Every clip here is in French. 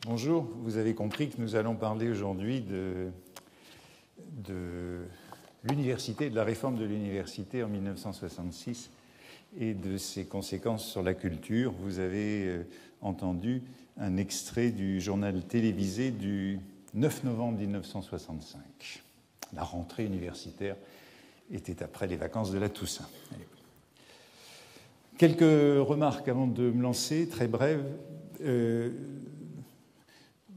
Bonjour, vous avez compris que nous allons parler aujourd'hui de l'université, de la réforme de l'université en 1966 et de ses conséquences sur la culture. Vous avez entendu un extrait du journal télévisé du 9 novembre 1965. La rentrée universitaire était après les vacances de la Toussaint. Allez. Quelques remarques avant de me lancer, très brèves.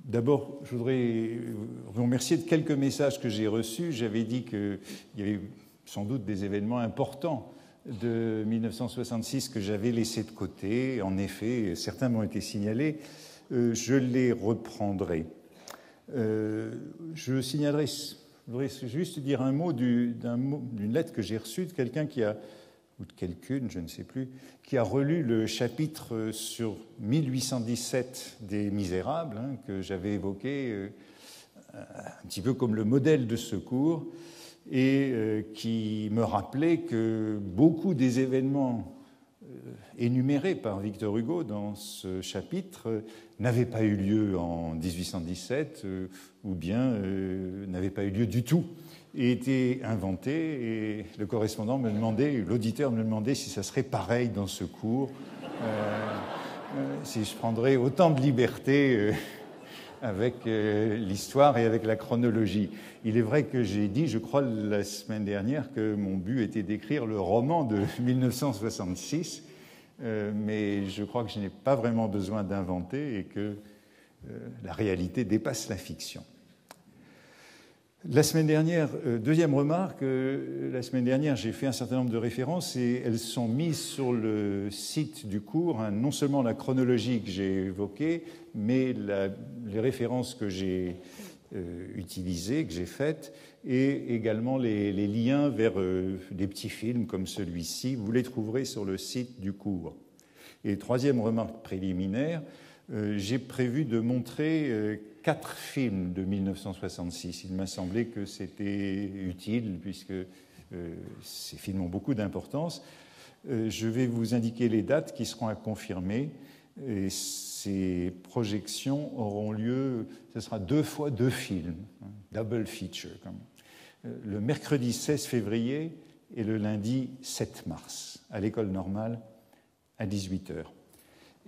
D'abord, je voudrais vous remercier de quelques messages que j'ai reçus. J'avais dit qu'il y avait sans doute des événements importants de 1966 que j'avais laissés de côté. En effet, certains m'ont été signalés. Je les reprendrai. Je voudrais juste dire un mot d'une lettre que j'ai reçue de quelqu'un ou de quelqu'une, je ne sais plus, qui a relu le chapitre sur 1817 des Misérables, que j'avais évoqué un petit peu comme le modèle de ce cours, et qui me rappelait que beaucoup des événements énumérés par Victor Hugo dans ce chapitre n'avaient pas eu lieu en 1817 ou bien n'avaient pas eu lieu du tout et étaient inventés. Et le correspondant me demandait, l'auditeur me demandait si ça serait pareil dans ce cours, si je prendrais autant de liberté avec l'histoire et avec la chronologie. Il est vrai que j'ai dit, je crois, la semaine dernière, que mon but était d'écrire le roman de 1966, mais je crois que je n'ai pas vraiment besoin d'inventer et que la réalité dépasse la fiction. La semaine dernière, deuxième remarque, la semaine dernière, j'ai fait un certain nombre de références et elles sont mises sur le site du cours, non seulement la chronologie que j'ai évoquée, mais les références que j'ai utilisées, que j'ai faites, et également les liens vers des petits films comme celui-ci. Vous les trouverez sur le site du cours. Et troisième remarque préliminaire, j'ai prévu de montrer 4 films de 1966. Il m'a semblé que c'était utile puisque ces films ont beaucoup d'importance. Je vais vous indiquer les dates qui seront à confirmer. Et ces projections auront lieu, ce sera 2 fois 2 films, double feature, le mercredi 16 février et le lundi 7 mars, à l'école normale à 18h.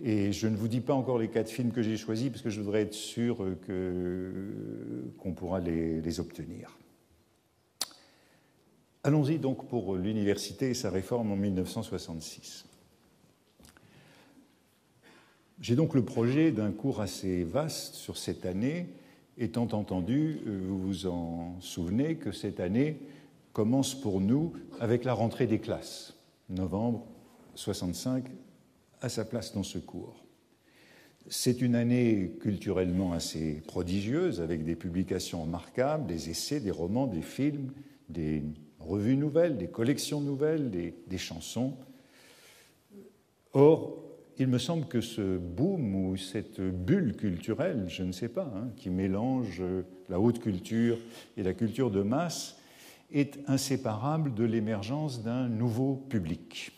Et je ne vous dis pas encore les 4 films que j'ai choisis parce que je voudrais être sûr qu'on pourra les obtenir. Allons-y donc pour l'université et sa réforme en 1966. J'ai donc le projet d'un cours assez vaste sur cette année, étant entendu, vous vous en souvenez, que cette année commence pour nous avec la rentrée des classes, novembre 65, à sa place dans ce cours. C'est une année culturellement assez prodigieuse, avec des publications remarquables, des essais, des romans, des films, des revues nouvelles, des collections nouvelles, des chansons. Or, il me semble que ce boom ou cette bulle culturelle, je ne sais pas, qui mélange la haute culture et la culture de masse, est inséparable de l'émergence d'un nouveau public.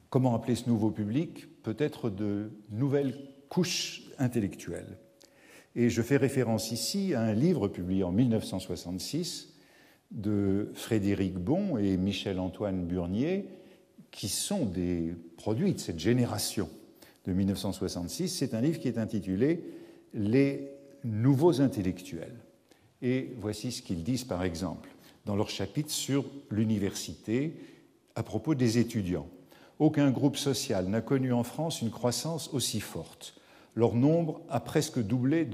Comment appeler ce nouveau public ? Peut-être de nouvelles couches intellectuelles. Et je fais référence ici à un livre publié en 1966 de Frédéric Bon et Michel-Antoine Burnier, qui sont des produits de cette génération de 1966. C'est un livre qui est intitulé « Les nouveaux intellectuels ». Et voici ce qu'ils disent, par exemple, dans leur chapitre sur l'université à propos des étudiants. Aucun groupe social n'a connu en France une croissance aussi forte. Leur nombre a presque doublé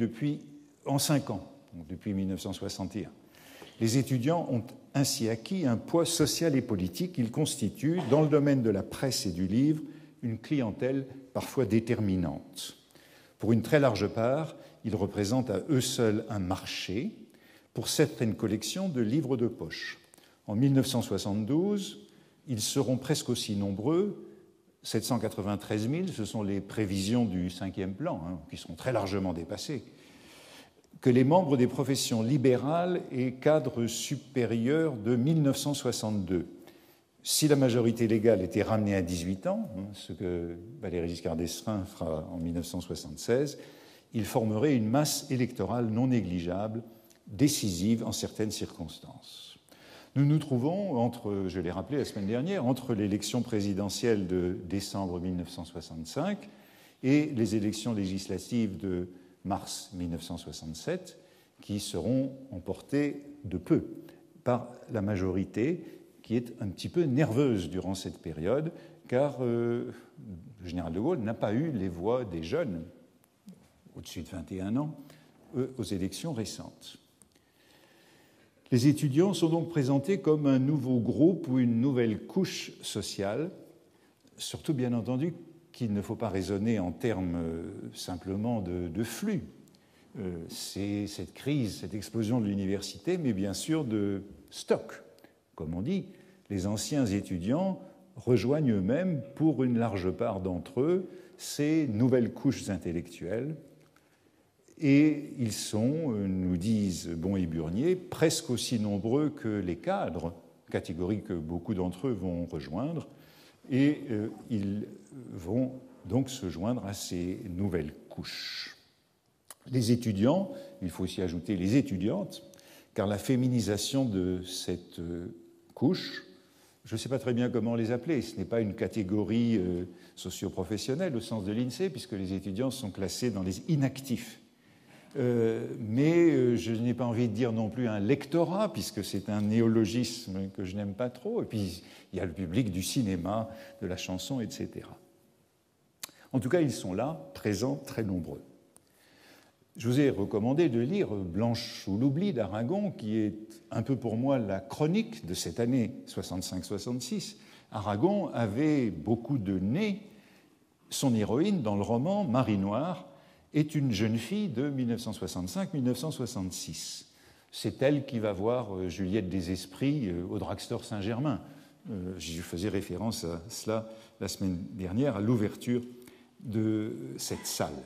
en 5 ans, donc depuis 1961. Les étudiants ont ainsi acquis un poids social et politique. Ils constituent, dans le domaine de la presse et du livre, une clientèle parfois déterminante. Pour une très large part, ils représentent à eux seuls un marché pour certaines collections de livres de poche. En 1972, ils seront presque aussi nombreux, 793 000, ce sont les prévisions du 5e plan, qui seront très largement dépassées, que les membres des professions libérales et cadres supérieurs de 1962. Si la majorité légale était ramenée à 18 ans, ce que Valéry Giscard d'Estaing fera en 1976, il formerait une masse électorale non négligeable, décisive en certaines circonstances. Nous nous trouvons entre, je l'ai rappelé la semaine dernière, entre l'élection présidentielle de décembre 1965 et les élections législatives de mars 1967, qui seront emportées de peu par la majorité, qui est un petit peu nerveuse durant cette période, car le général de Gaulle n'a pas eu les voix des jeunes, au-dessus de 21 ans, aux élections récentes. Les étudiants sont donc présentés comme un nouveau groupe ou une nouvelle couche sociale, surtout bien entendu qu'il ne faut pas raisonner en termes simplement de flux. C'est cette crise, cette explosion de l'université, mais bien sûr de stock. Comme on dit, les anciens étudiants rejoignent eux-mêmes, pour une large part d'entre eux, ces nouvelles couches intellectuelles. Et ils sont, nous disent Bon et Burnier, presque aussi nombreux que les cadres, catégorie que beaucoup d'entre eux vont rejoindre, et ils vont donc se joindre à ces nouvelles couches. Les étudiants, il faut aussi ajouter les étudiantes, car la féminisation de cette couche, je ne sais pas très bien comment les appeler, ce n'est pas une catégorie socio-professionnelle au sens de l'INSEE, puisque les étudiants sont classés dans les inactifs. Mais je n'ai pas envie de dire non plus un lectorat, puisque c'est un néologisme que je n'aime pas trop. Et puis, il y a le public du cinéma, de la chanson, etc. En tout cas, ils sont là, présents, très nombreux. Je vous ai recommandé de lire Blanche sous l'oubli d'Aragon, qui est un peu pour moi la chronique de cette année 65-66. Aragon avait beaucoup de nez. Son héroïne, dans le roman, Marie Noire, est une jeune fille de 1965-1966. C'est elle qui va voir Juliette des Esprits au Drugstore Saint-Germain. Je faisais référence à cela la semaine dernière, à l'ouverture de cette salle.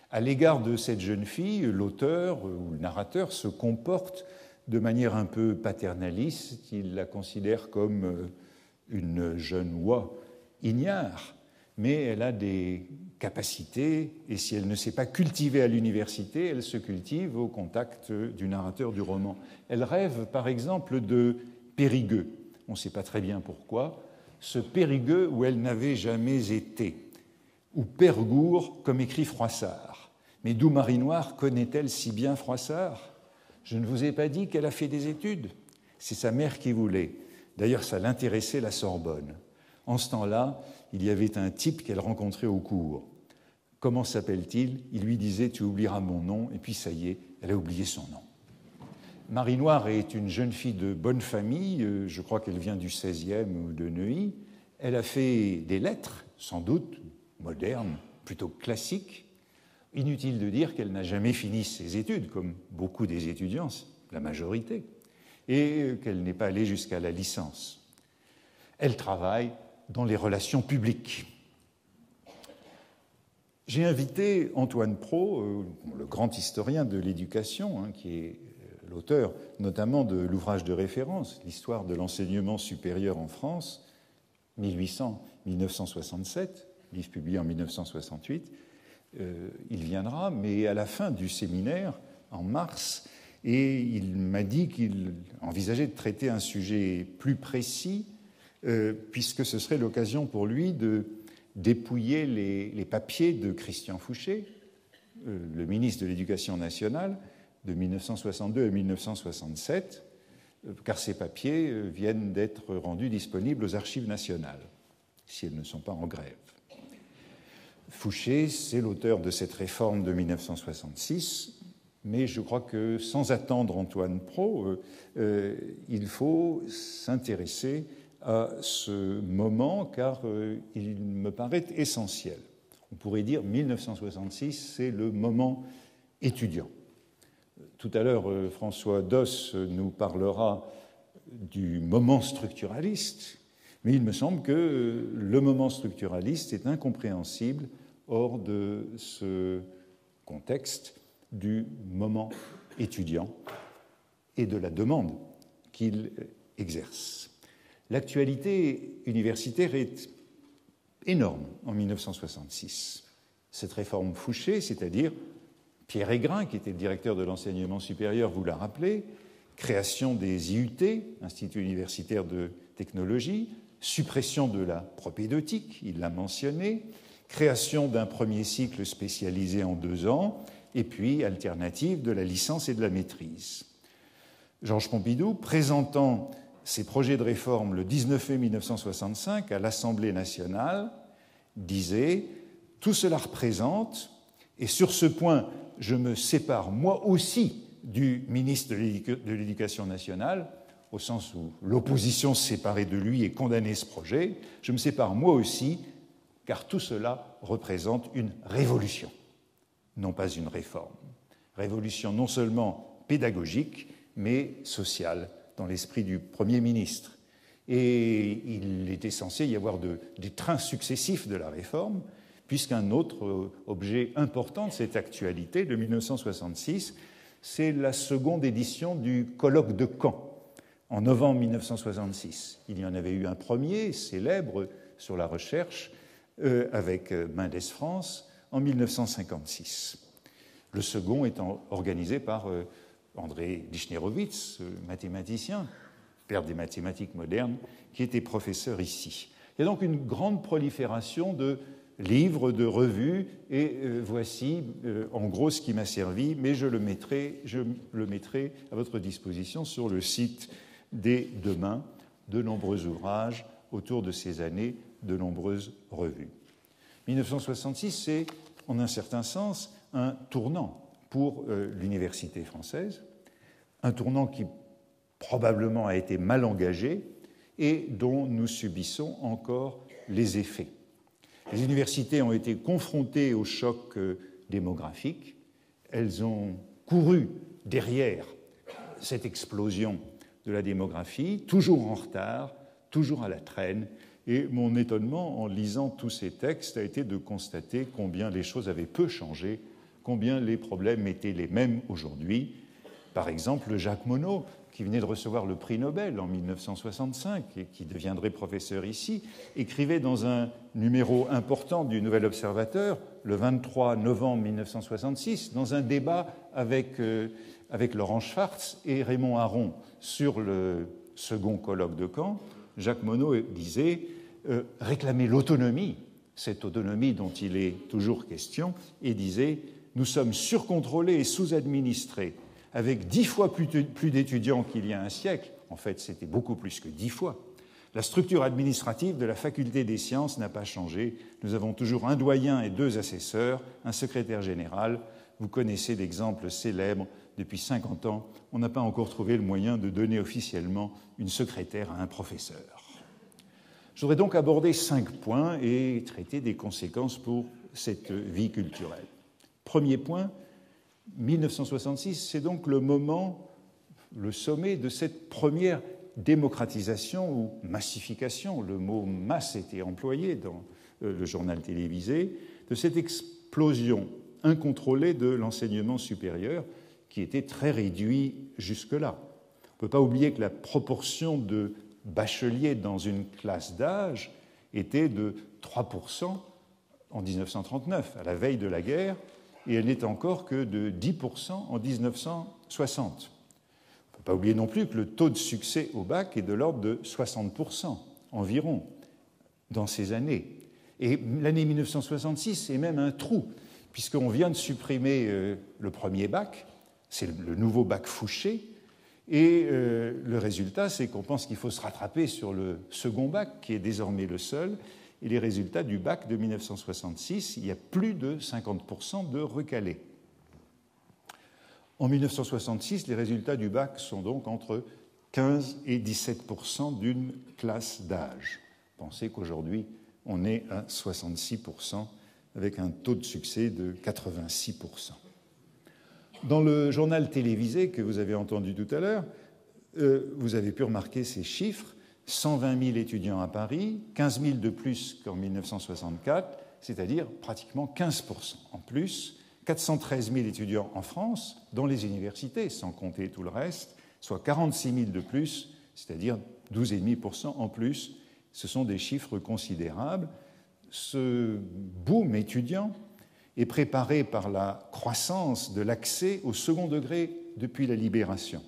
À l'égard de cette jeune fille, l'auteur ou le narrateur se comporte de manière un peu paternaliste. Il la considère comme une jeune oie ignare, mais elle a des capacités, et si elle ne s'est pas cultivée à l'université, elle se cultive au contact du narrateur du roman. Elle rêve, par exemple, de Périgueux. On ne sait pas très bien pourquoi. Ce Périgueux où elle n'avait jamais été, ou Pergour, comme écrit Froissart. Mais d'où Marie Noire connaît-elle si bien Froissart? Je ne vous ai pas dit qu'elle a fait des études. C'est sa mère qui voulait. D'ailleurs, ça l'intéressait, la Sorbonne. En ce temps-là, il y avait un type qu'elle rencontrait au cours. Comment s'appelle-t-il? Il lui disait « Tu oublieras mon nom », et puis ça y est, elle a oublié son nom. Marie Noire est une jeune fille de bonne famille, je crois qu'elle vient du 16e ou de Neuilly. Elle a fait des lettres, sans doute modernes, plutôt classiques. Inutile de dire qu'elle n'a jamais fini ses études, comme beaucoup des étudiants, la majorité, et qu'elle n'est pas allée jusqu'à la licence. Elle travaille dans les relations publiques. J'ai invité Antoine Prot, le grand historien de l'éducation, qui est l'auteur notamment de l'ouvrage de référence, l'histoire de l'enseignement supérieur en France, 1800-1967, livre publié en 1968. Il viendra, mais à la fin du séminaire, en mars, et il m'a dit qu'il envisageait de traiter un sujet plus précis, puisque ce serait l'occasion pour lui de dépouiller les papiers de Christian Fouché, le ministre de l'Éducation nationale, de 1962 à 1967, car ces papiers viennent d'être rendus disponibles aux archives nationales, si elles ne sont pas en grève. Fouché, c'est l'auteur de cette réforme de 1966, mais je crois que sans attendre Antoine Prot, il faut s'intéresser à ce moment, car il me paraît essentiel. On pourrait dire 1966, c'est le moment étudiant. Tout à l'heure, François Doss nous parlera du moment structuraliste, mais il me semble que le moment structuraliste est incompréhensible hors de ce contexte du moment étudiant et de la demande qu'il exerce. L'actualité universitaire est énorme en 1966. Cette réforme Fouché, c'est-à-dire Pierre Aigrin, qui était le directeur de l'enseignement supérieur, vous l'a rappelé, création des IUT, Institut universitaire de technologie, suppression de la propédeutique, il l'a mentionné, création d'un premier cycle spécialisé en 2 ans, et puis alternative de la licence et de la maîtrise. Georges Pompidou, présentant ses projets de réforme le 19 mai 1965 à l'Assemblée nationale, disait « Tout cela représente, et sur ce point, je me sépare moi aussi du ministre de l'Éducation nationale, au sens où l'opposition se séparait de lui et condamnait ce projet, je me sépare moi aussi, car tout cela représente une révolution, non pas une réforme. Révolution non seulement pédagogique, mais sociale, dans l'esprit du Premier ministre. Et il était censé y avoir des trains successifs de la réforme, puisqu'un autre objet important de cette actualité de 1966, c'est la seconde édition du colloque de Caen, en novembre 1966. Il y en avait eu un premier, célèbre, sur la recherche, avec Mendes France, en 1956. Le second étant organisé par André Lichnerowitz, mathématicien, père des mathématiques modernes, qui était professeur ici. Il y a donc une grande prolifération de livres, de revues, et voici en gros ce qui m'a servi, mais je le mettrai à votre disposition sur le site dès demain, de nombreux ouvrages autour de ces années, de nombreuses revues. 1966, c'est en un certain sens un tournant pour l'université française, un tournant qui probablement a été mal engagé et dont nous subissons encore les effets. Les universités ont été confrontées au choc démographique, elles ont couru derrière cette explosion de la démographie, toujours en retard, toujours à la traîne, et mon étonnement en lisant tous ces textes a été de constater combien les choses avaient peu changé, combien les problèmes étaient les mêmes aujourd'hui. Par exemple, Jacques Monod, qui venait de recevoir le prix Nobel en 1965 et qui deviendrait professeur ici, écrivait dans un numéro important du Nouvel Observateur, le 23 novembre 1966, dans un débat avec Laurent Schwartz et Raymond Aron sur le second colloque de Caen, Jacques Monod disait « réclamer l'autonomie », cette autonomie dont il est toujours question, et disait « nous sommes surcontrôlés et sous-administrés, avec 10 fois plus d'étudiants qu'il y a un siècle, en fait c'était beaucoup plus que 10 fois, la structure administrative de la faculté des sciences n'a pas changé, nous avons toujours un doyen et 2 assesseurs, un secrétaire général, vous connaissez l'exemple célèbre, depuis 50 ans, on n'a pas encore trouvé le moyen de donner officiellement une secrétaire à un professeur. Je voudrais donc aborder 5 points et traiter des conséquences pour cette vie culturelle. Premier point, 1966, c'est donc le moment, le sommet de cette première démocratisation ou massification, le mot masse était employé dans le journal télévisé, de cette explosion incontrôlée de l'enseignement supérieur qui était très réduit jusque-là. On ne peut pas oublier que la proportion de bacheliers dans une classe d'âge était de 3% en 1939, à la veille de la guerre, et elle n'est encore que de 10% en 1960. On ne peut pas oublier non plus que le taux de succès au bac est de l'ordre de 60% environ dans ces années. Et l'année 1966 est même un trou, puisqu'on vient de supprimer le premier bac, c'est le nouveau bac Fouché, et le résultat, c'est qu'on pense qu'il faut se rattraper sur le second bac, qui est désormais le seul, et les résultats du bac de 1966, il y a plus de 50% de recalés. En 1966, les résultats du bac sont donc entre 15 et 17% d'une classe d'âge. Pensez qu'aujourd'hui, on est à 66%, avec un taux de succès de 86%. Dans le journal télévisé que vous avez entendu tout à l'heure, vous avez pu remarquer ces chiffres. 120 000 étudiants à Paris, 15 000 de plus qu'en 1964, c'est-à-dire pratiquement 15% en plus, 413 000 étudiants en France, dans les universités, sans compter tout le reste, soit 46 000 de plus, c'est-à-dire 12,5% en plus. Ce sont des chiffres considérables. Ce boom étudiant est préparé par la croissance de l'accès au second degré depuis la Libération.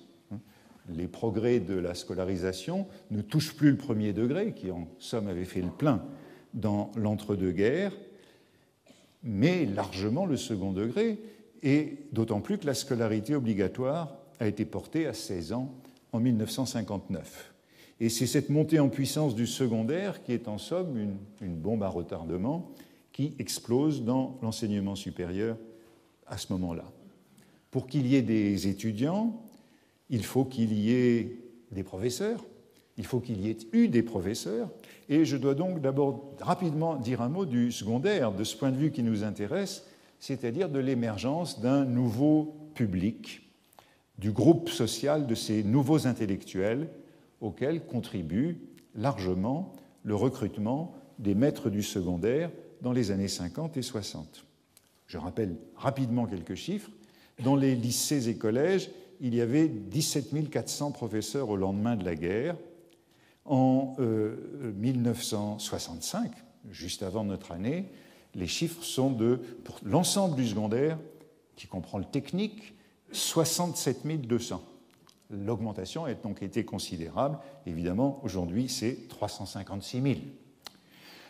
Les progrès de la scolarisation ne touchent plus le premier degré, qui en somme avait fait le plein dans l'entre-deux-guerres, mais largement le second degré, et d'autant plus que la scolarité obligatoire a été portée à 16 ans en 1959. Et c'est cette montée en puissance du secondaire qui est en somme une bombe à retardement qui explose dans l'enseignement supérieur à ce moment-là. Pour qu'il y ait des étudiants, il faut qu'il y ait des professeurs, il faut qu'il y ait eu des professeurs, et je dois donc d'abord rapidement dire un mot du secondaire, de ce point de vue qui nous intéresse, c'est-à-dire de l'émergence d'un nouveau public, du groupe social de ces nouveaux intellectuels auxquels contribue largement le recrutement des maîtres du secondaire dans les années 50 et 60. Je rappelle rapidement quelques chiffres. Dans les lycées et collèges, il y avait 17 400 professeurs au lendemain de la guerre. En 1965, juste avant notre année, les chiffres sont pour l'ensemble du secondaire, qui comprend le technique, 67 200. L'augmentation a donc été considérable. Évidemment, aujourd'hui, c'est 356 000.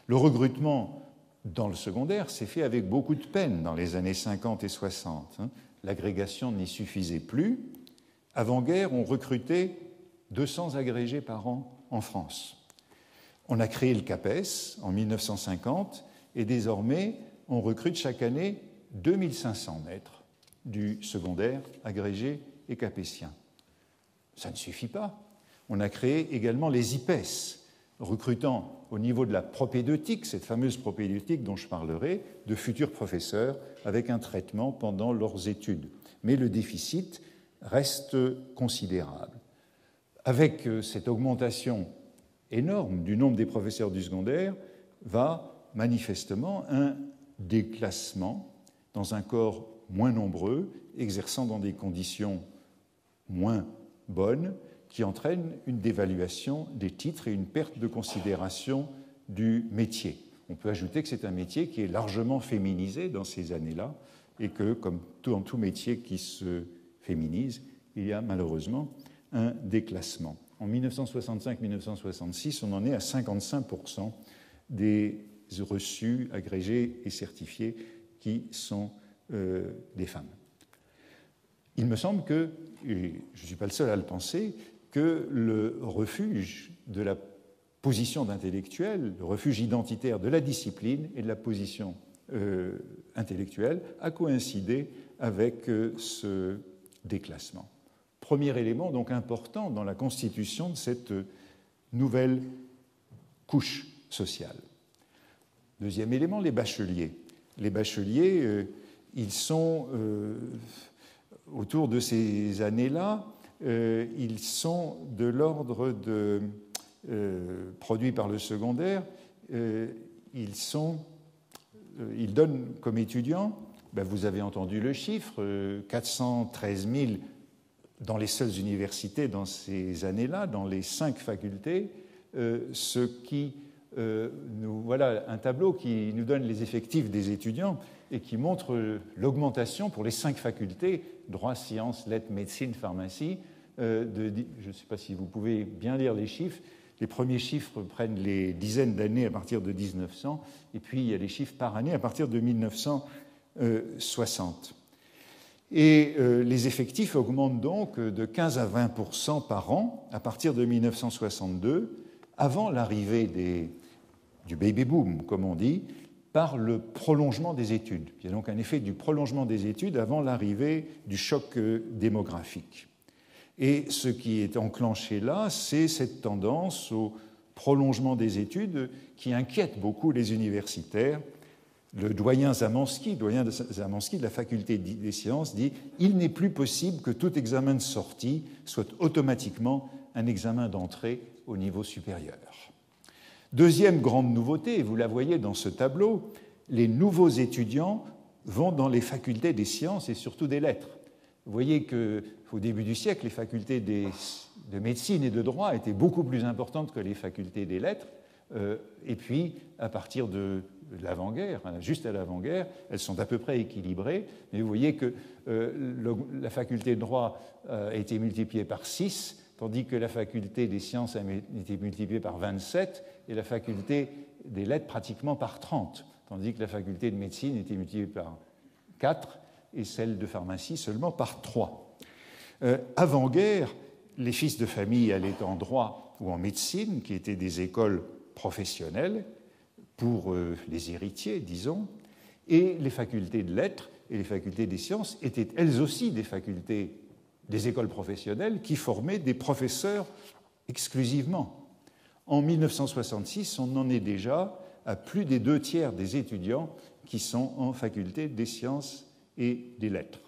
Le recrutement dans le secondaire s'est fait avec beaucoup de peine dans les années 50 et 60. L'agrégation n'y suffisait plus. Avant-guerre, on recrutait 200 agrégés par an en France. On a créé le CAPES en 1950 et désormais, on recrute chaque année 2500 maîtres du secondaire agrégé et capétien. Ça ne suffit pas. On a créé également les IPES, recrutant au niveau de la propédeutique, cette fameuse propédeutique dont je parlerai, de futurs professeurs avec un traitement pendant leurs études. Mais le déficit reste considérable. Avec cette augmentation énorme du nombre des professeurs du secondaire, va manifestement un déclassement dans un corps moins nombreux, exerçant dans des conditions moins bonnes, qui entraîne une dévaluation des titres et une perte de considération du métier. On peut ajouter que c'est un métier qui est largement féminisé dans ces années-là et que, comme dans tout métier qui se féminise, il y a malheureusement un déclassement. En 1965-1966, on en est à 55% des reçus, agrégés et certifiés qui sont des femmes. Il me semble que, et je ne suis pas le seul à le penser, que le refuge de la position d'intellectuel, le refuge identitaire de la discipline et de la position intellectuelle a coïncidé avec ce déclassement. Premier élément donc important dans la constitution de cette nouvelle couche sociale. Deuxième élément, les bacheliers. Les bacheliers, ils sont, autour de ces années-là, ils sont de l'ordre de produits par le secondaire, ils donnent comme étudiants, vous avez entendu le chiffre, 413 000 dans les seules universités dans ces années-là, dans les 5 facultés, ce qui voilà un tableau qui nous donne les effectifs des étudiants et qui montre l'augmentation pour les 5 facultés, droit, sciences, lettres, médecine, pharmacie. Je ne sais pas si vous pouvez bien lire les chiffres. Les premiers chiffres prennent les dizaines d'années à partir de 1900, et puis il y a les chiffres par année à partir de 1960. Et les effectifs augmentent donc de 15 à 20% par an à partir de 1962, avant l'arrivée du baby-boom, comme on dit, par le prolongement des études. Il y a donc un effet du prolongement des études avant l'arrivée du choc démographique. Et ce qui est enclenché là, c'est cette tendance au prolongement des études qui inquiète beaucoup les universitaires. Le doyen Zamansky de la faculté des sciences dit « Il n'est plus possible que tout examen de sortie soit automatiquement un examen d'entrée au niveau supérieur ». Deuxième grande nouveauté, et vous la voyez dans ce tableau, les nouveaux étudiants vont dans les facultés des sciences et surtout des lettres. Vous voyez qu'au début du siècle, les facultés de médecine et de droit étaient beaucoup plus importantes que les facultés des lettres. Et puis, à partir de l'avant-guerre, juste à l'avant-guerre, elles sont à peu près équilibrées. Mais vous voyez que la faculté de droit a été multipliée par 6, tandis que la faculté des sciences a été multipliée par 27, et la faculté des lettres pratiquement par 30, tandis que la faculté de médecine a été multipliée par 4, et celle de pharmacie seulement par 3. Avant-guerre, les fils de famille allaient en droit ou en médecine, qui étaient des écoles professionnelles pour les héritiers, disons, et les facultés de lettres et les facultés des sciences étaient elles aussi des facultés des écoles professionnelles qui formaient des professeurs exclusivement. En 1966, on en est déjà à plus des 2/3 des étudiants qui sont en faculté des sciences et des lettres.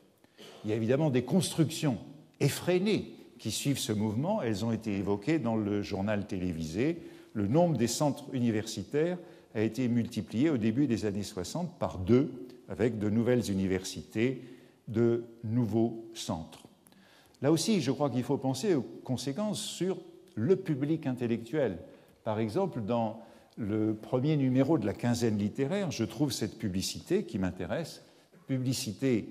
Il y a évidemment des constructions effrénées qui suivent ce mouvement. Elles ont été évoquées dans le journal télévisé. Le nombre des centres universitaires a été multiplié au début des années 60 par 2, avec de nouvelles universités, de nouveaux centres. Là aussi, je crois qu'il faut penser aux conséquences sur le public intellectuel. Par exemple, dans le premier numéro de la quinzaine littéraire, je trouve cette publicité qui m'intéresse, publicité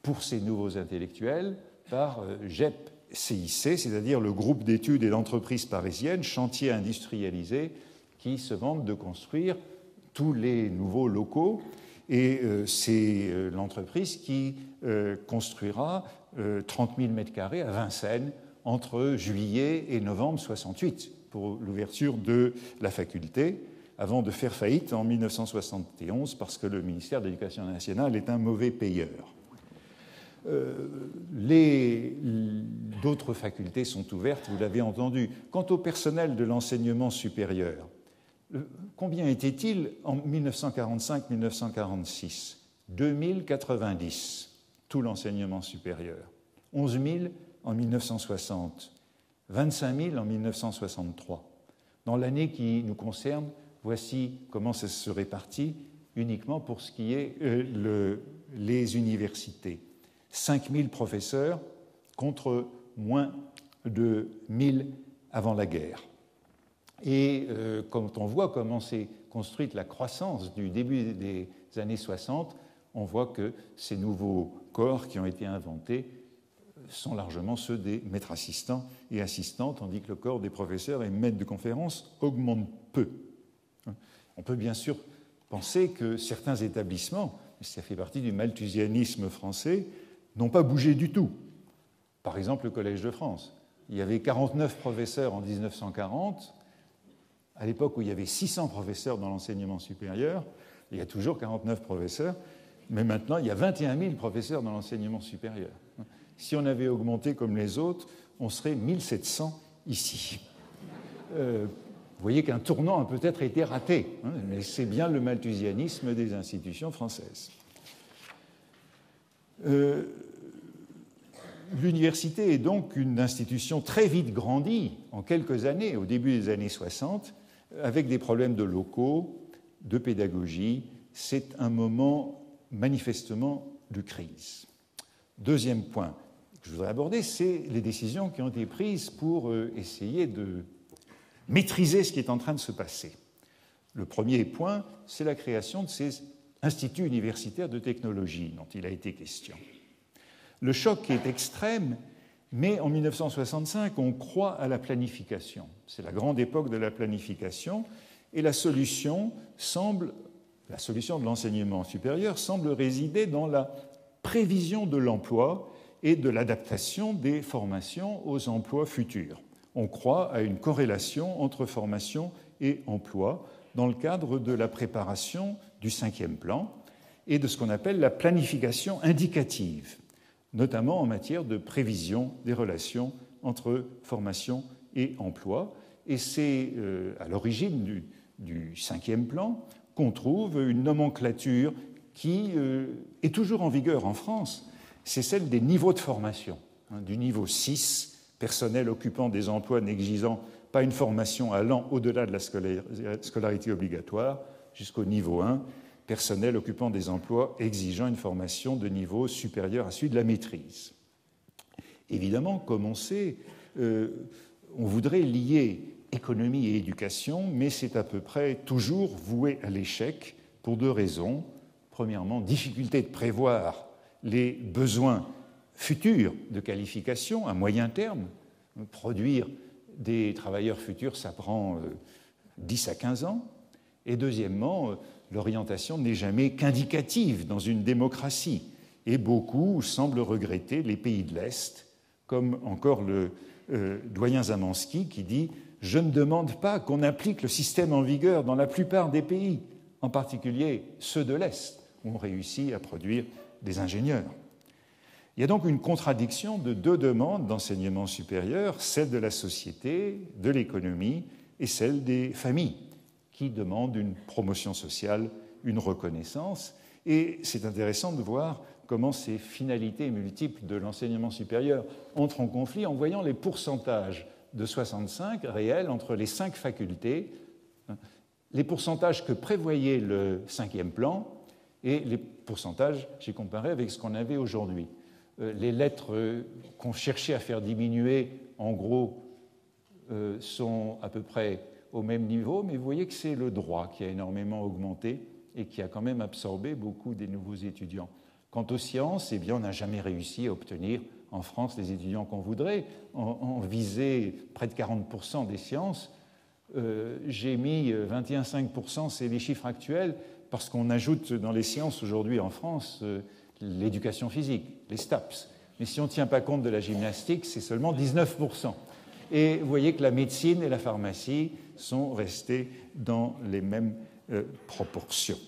pour ces nouveaux intellectuels par GEP-CIC, c'est-à-dire le groupe d'études et d'entreprises parisiennes, chantiers industrialisés, qui se vantent de construire tous les nouveaux locaux. Et c'est l'entreprise qui construira 30 000 m² à Vincennes entre juillet et novembre 68 pour l'ouverture de la faculté, avant de faire faillite en 1971 parce que le ministère de l'Éducation nationale est un mauvais payeur. D'autres facultés sont ouvertes, vous l'avez entendu. Quant au personnel de l'enseignement supérieur, combien était-il en 1945-1946 ? 2090, tout l'enseignement supérieur. 11 000 en 1960, 25 000 en 1963. Dans l'année qui nous concerne, voici comment ça se répartit uniquement pour ce qui est les universités. 5 000 professeurs contre moins de 1 000 avant la guerre. Et quand on voit comment s'est construite la croissance du début des années 60, on voit que ces nouveaux corps qui ont été inventés sont largement ceux des maîtres assistants et assistants, tandis que le corps des professeurs et maîtres de conférences augmente peu. On peut bien sûr penser que certains établissements, ça fait partie du malthusianisme français, n'ont pas bougé du tout. Par exemple, le Collège de France. Il y avait 49 professeurs en 1940, à l'époque où il y avait 600 professeurs dans l'enseignement supérieur. Il y a toujours 49 professeurs, mais maintenant il y a 21 000 professeurs dans l'enseignement supérieur. Si on avait augmenté comme les autres, on serait 1700 ici. Vous voyez qu'un tournant a peut-être été raté, mais c'est bien le malthusianisme des institutions françaises. L'université est donc une institution très vite grandie en quelques années, au début des années 60, avec des problèmes de locaux, de pédagogie. C'est un moment manifestement de crise. Deuxième point que je voudrais aborder, c'est les décisions qui ont été prises pour essayer de maîtriser ce qui est en train de se passer. Le premier point, c'est la création de ces instituts universitaires de technologie dont il a été question. Le choc est extrême, mais en 1965, on croit à la planification. C'est la grande époque de la planification, et la solution de l'enseignement supérieur semble résider dans la prévision de l'emploi et de l'adaptation des formations aux emplois futurs. On croit à une corrélation entre formation et emploi dans le cadre de la préparation du 5e plan et de ce qu'on appelle la planification indicative, notamment en matière de prévision des relations entre formation et emploi. Et c'est à l'origine du 5e plan qu'on trouve une nomenclature qui est toujours en vigueur en France. C'est celle des niveaux de formation, du niveau 6, personnel occupant des emplois n'exigeant pas une formation allant au-delà de la scolarité obligatoire, jusqu'au niveau 1, personnel occupant des emplois exigeant une formation de niveau supérieur à celui de la maîtrise. Évidemment, comme on sait, on voudrait lier économie et éducation, mais c'est à peu près toujours voué à l'échec pour deux raisons. Premièrement, difficulté de prévoir les besoins futurs de qualification à moyen terme. Produire des travailleurs futurs, ça prend 10 à 15 ans. Et deuxièmement, l'orientation n'est jamais qu'indicative dans une démocratie. Et beaucoup semblent regretter les pays de l'Est, comme encore le doyen Zamansky qui dit « Je ne demande pas qu'on applique le système en vigueur dans la plupart des pays, en particulier ceux de l'Est, où on réussit à produire des ingénieurs. » Il y a donc une contradiction de deux demandes d'enseignement supérieur, celle de la société, de l'économie, et celle des familles, qui demandent une promotion sociale, une reconnaissance. Et c'est intéressant de voir comment ces finalités multiples de l'enseignement supérieur entrent en conflit en voyant les pourcentages de 65 réels entre les 5 facultés, les pourcentages que prévoyait le 5e plan et les pourcentages, j'ai comparé avec ce qu'on avait aujourd'hui. Les lettres qu'on cherchait à faire diminuer, en gros, sont à peu près au même niveau, mais vous voyez que c'est le droit qui a énormément augmenté et qui a quand même absorbé beaucoup des nouveaux étudiants. Quant aux sciences, eh bien, on n'a jamais réussi à obtenir en France les étudiants qu'on voudrait. On visait près de 40% des sciences. J'ai mis 21,5%, c'est les chiffres actuels, parce qu'on ajoute dans les sciences aujourd'hui en France l'éducation physique, les STAPS. Mais si on ne tient pas compte de la gymnastique, c'est seulement 19%. Et vous voyez que la médecine et la pharmacie sont restées dans les mêmes proportions.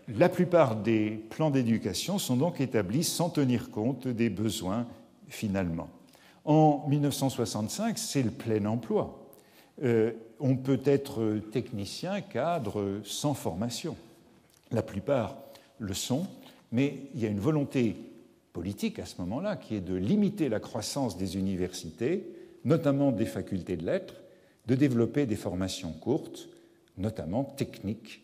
La plupart des plans d'éducation sont donc établis sans tenir compte des besoins finalement. En 1965, c'est le plein emploi. On peut être technicien, cadre, sans formation. La plupart le sont, mais il y a une volonté politique à ce moment-là qui est de limiter la croissance des universités, notamment des facultés de lettres, de développer des formations courtes, notamment techniques.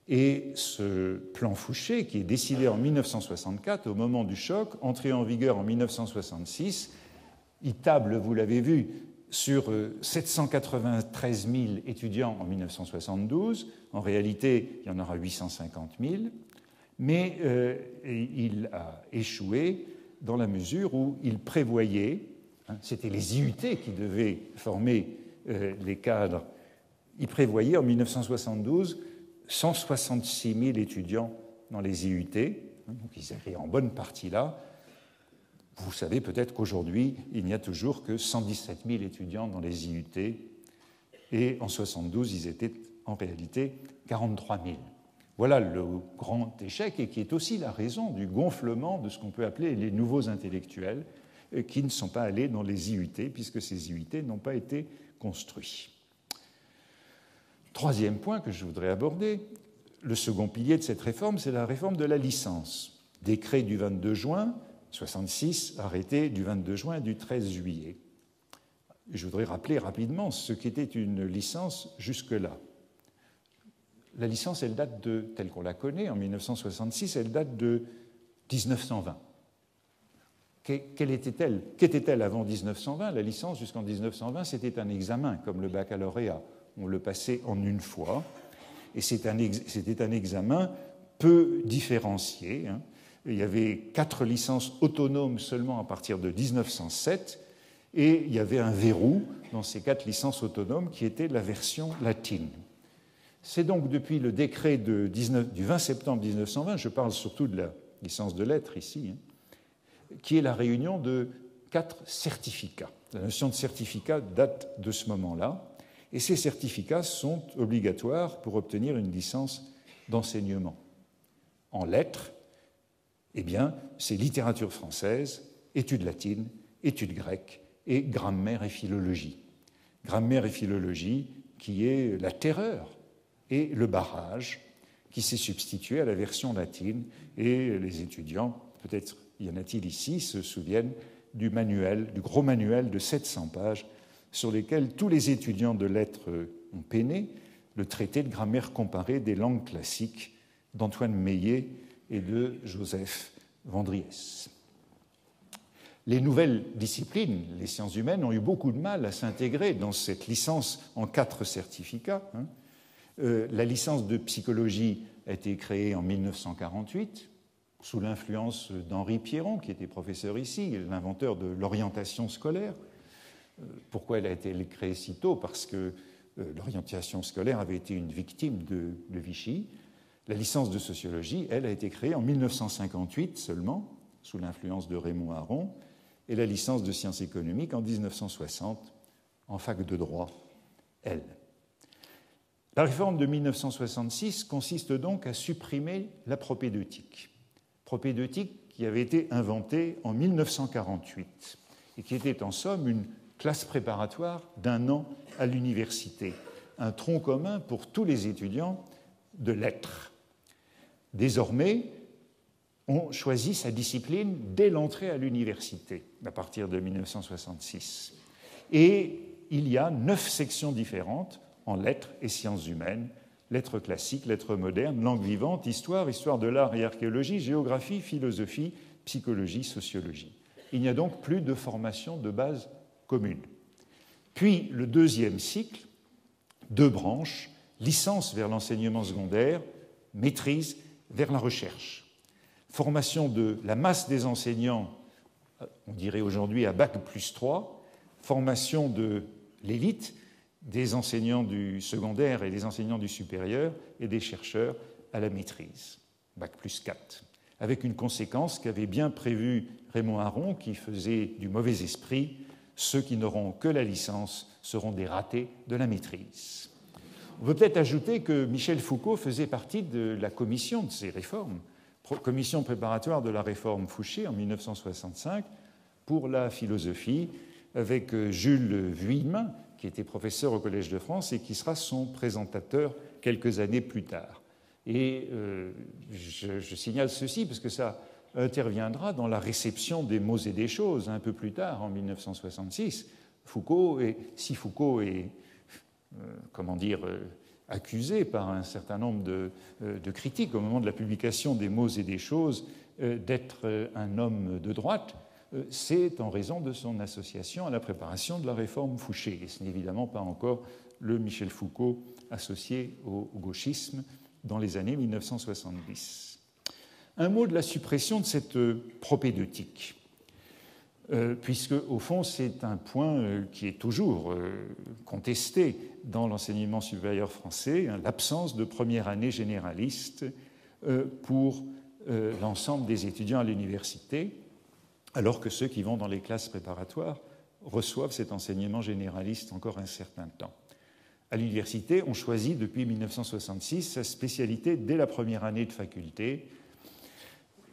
Et ce plan Fouché, qui est décidé en 1964, au moment du choc, entré en vigueur en 1966, il table, vous l'avez vu, sur 793 000 étudiants en 1972. En réalité, il y en aura 850 000. Mais il a échoué dans la mesure où il prévoyait, c'était les IUT qui devaient former les cadres, il prévoyait en 1972 166 000 étudiants dans les IUT, donc ils étaient en bonne partie là. Vous savez peut-être qu'aujourd'hui, il n'y a toujours que 117 000 étudiants dans les IUT, et en 1972, ils étaient en réalité 43 000. Voilà le grand échec, et qui est aussi la raison du gonflement de ce qu'on peut appeler les nouveaux intellectuels, qui ne sont pas allés dans les IUT, puisque ces IUT n'ont pas été construits. Troisième point que je voudrais aborder, le second pilier de cette réforme, c'est la réforme de la licence. Décret du 22 juin 1966, arrêté du 22 juin et du 13 juillet. Je voudrais rappeler rapidement ce qu'était une licence jusque-là. La licence, elle date de, telle qu'on la connaît, en 1966, elle date de 1920. Quelle était-elle ? Qu'était-elle avant 1920 ? La licence, jusqu'en 1920, c'était un examen, comme le baccalauréat. On le passait en une fois, et c'était un examen peu différencié. Il y avait 4 licences autonomes seulement à partir de 1907, et il y avait un verrou dans ces 4 licences autonomes qui était la version latine. C'est donc depuis le décret du 20 septembre 1920, je parle surtout de la licence de lettres ici, qui est la réunion de 4 certificats. La notion de certificat date de ce moment-là, et ces certificats sont obligatoires pour obtenir une licence d'enseignement. En lettres, eh bien, c'est littérature française, études latines, études grecques et grammaire et philologie. Grammaire et philologie qui est la terreur et le barrage qui s'est substitué à la version latine, et les étudiants, peut-être y en a-t-il ici, se souviennent du manuel, du gros manuel de 700 pages sur lesquels tous les étudiants de lettres ont peiné, le traité de grammaire comparée des langues classiques d'Antoine Meillet et de Joseph Vandriès. Les nouvelles disciplines, les sciences humaines, ont eu beaucoup de mal à s'intégrer dans cette licence en 4 certificats. La licence de psychologie a été créée en 1948, sous l'influence d'Henri Pierron, qui était professeur ici, l'inventeur de l'orientation scolaire. Pourquoi elle a été créée si tôt? Parce que l'orientation scolaire avait été une victime de Vichy. La licence de sociologie, elle, a été créée en 1958 seulement, sous l'influence de Raymond Aron, et la licence de sciences économiques en 1960, en fac de droit, elle. La réforme de 1966 consiste donc à supprimer la propédeutique. Propédeutique qui avait été inventée en 1948 et qui était en somme une classe préparatoire d'1 an à l'université, un tronc commun pour tous les étudiants de lettres. Désormais, on choisit sa discipline dès l'entrée à l'université, à partir de 1966. Et il y a 9 sections différentes en lettres et sciences humaines, lettres classiques, lettres modernes, langue vivante, histoire, histoire de l'art et archéologie, géographie, philosophie, psychologie, sociologie. Il n'y a donc plus de formation de base commune. Puis le 2e cycle, 2 branches, licence vers l'enseignement secondaire, maîtrise vers la recherche. Formation de la masse des enseignants, on dirait aujourd'hui à bac plus 3, formation de l'élite, des enseignants du secondaire et des enseignants du supérieur et des chercheurs à la maîtrise, bac plus 4, avec une conséquence qu'avait bien prévue Raymond Aron, qui faisait du mauvais esprit: ceux qui n'auront que la licence seront des ratés de la maîtrise. On peut peut-être ajouter que Michel Foucault faisait partie de la commission de ces réformes, commission préparatoire de la réforme Fouché en 1965 pour la philosophie, avec Jules Vuillemin, qui était professeur au Collège de France et qui sera son présentateur quelques années plus tard. Et je signale ceci parce que ça interviendra dans la réception des mots et des choses un peu plus tard, en 1966. Si Foucault est accusé par un certain nombre de critiques au moment de la publication des mots et des choses d'être un homme de droite, c'est en raison de son association à la préparation de la réforme Fouché. Et ce n'est évidemment pas encore le Michel Foucault associé au gauchisme dans les années 1970. Un mot de la suppression de cette propédeutique, puisque au fond c'est un point qui est toujours contesté dans l'enseignement supérieur français, l'absence de première année généraliste pour l'ensemble des étudiants à l'université, alors que ceux qui vont dans les classes préparatoires reçoivent cet enseignement généraliste encore un certain temps. À l'université, on choisit depuis 1966 sa spécialité dès la première année de faculté.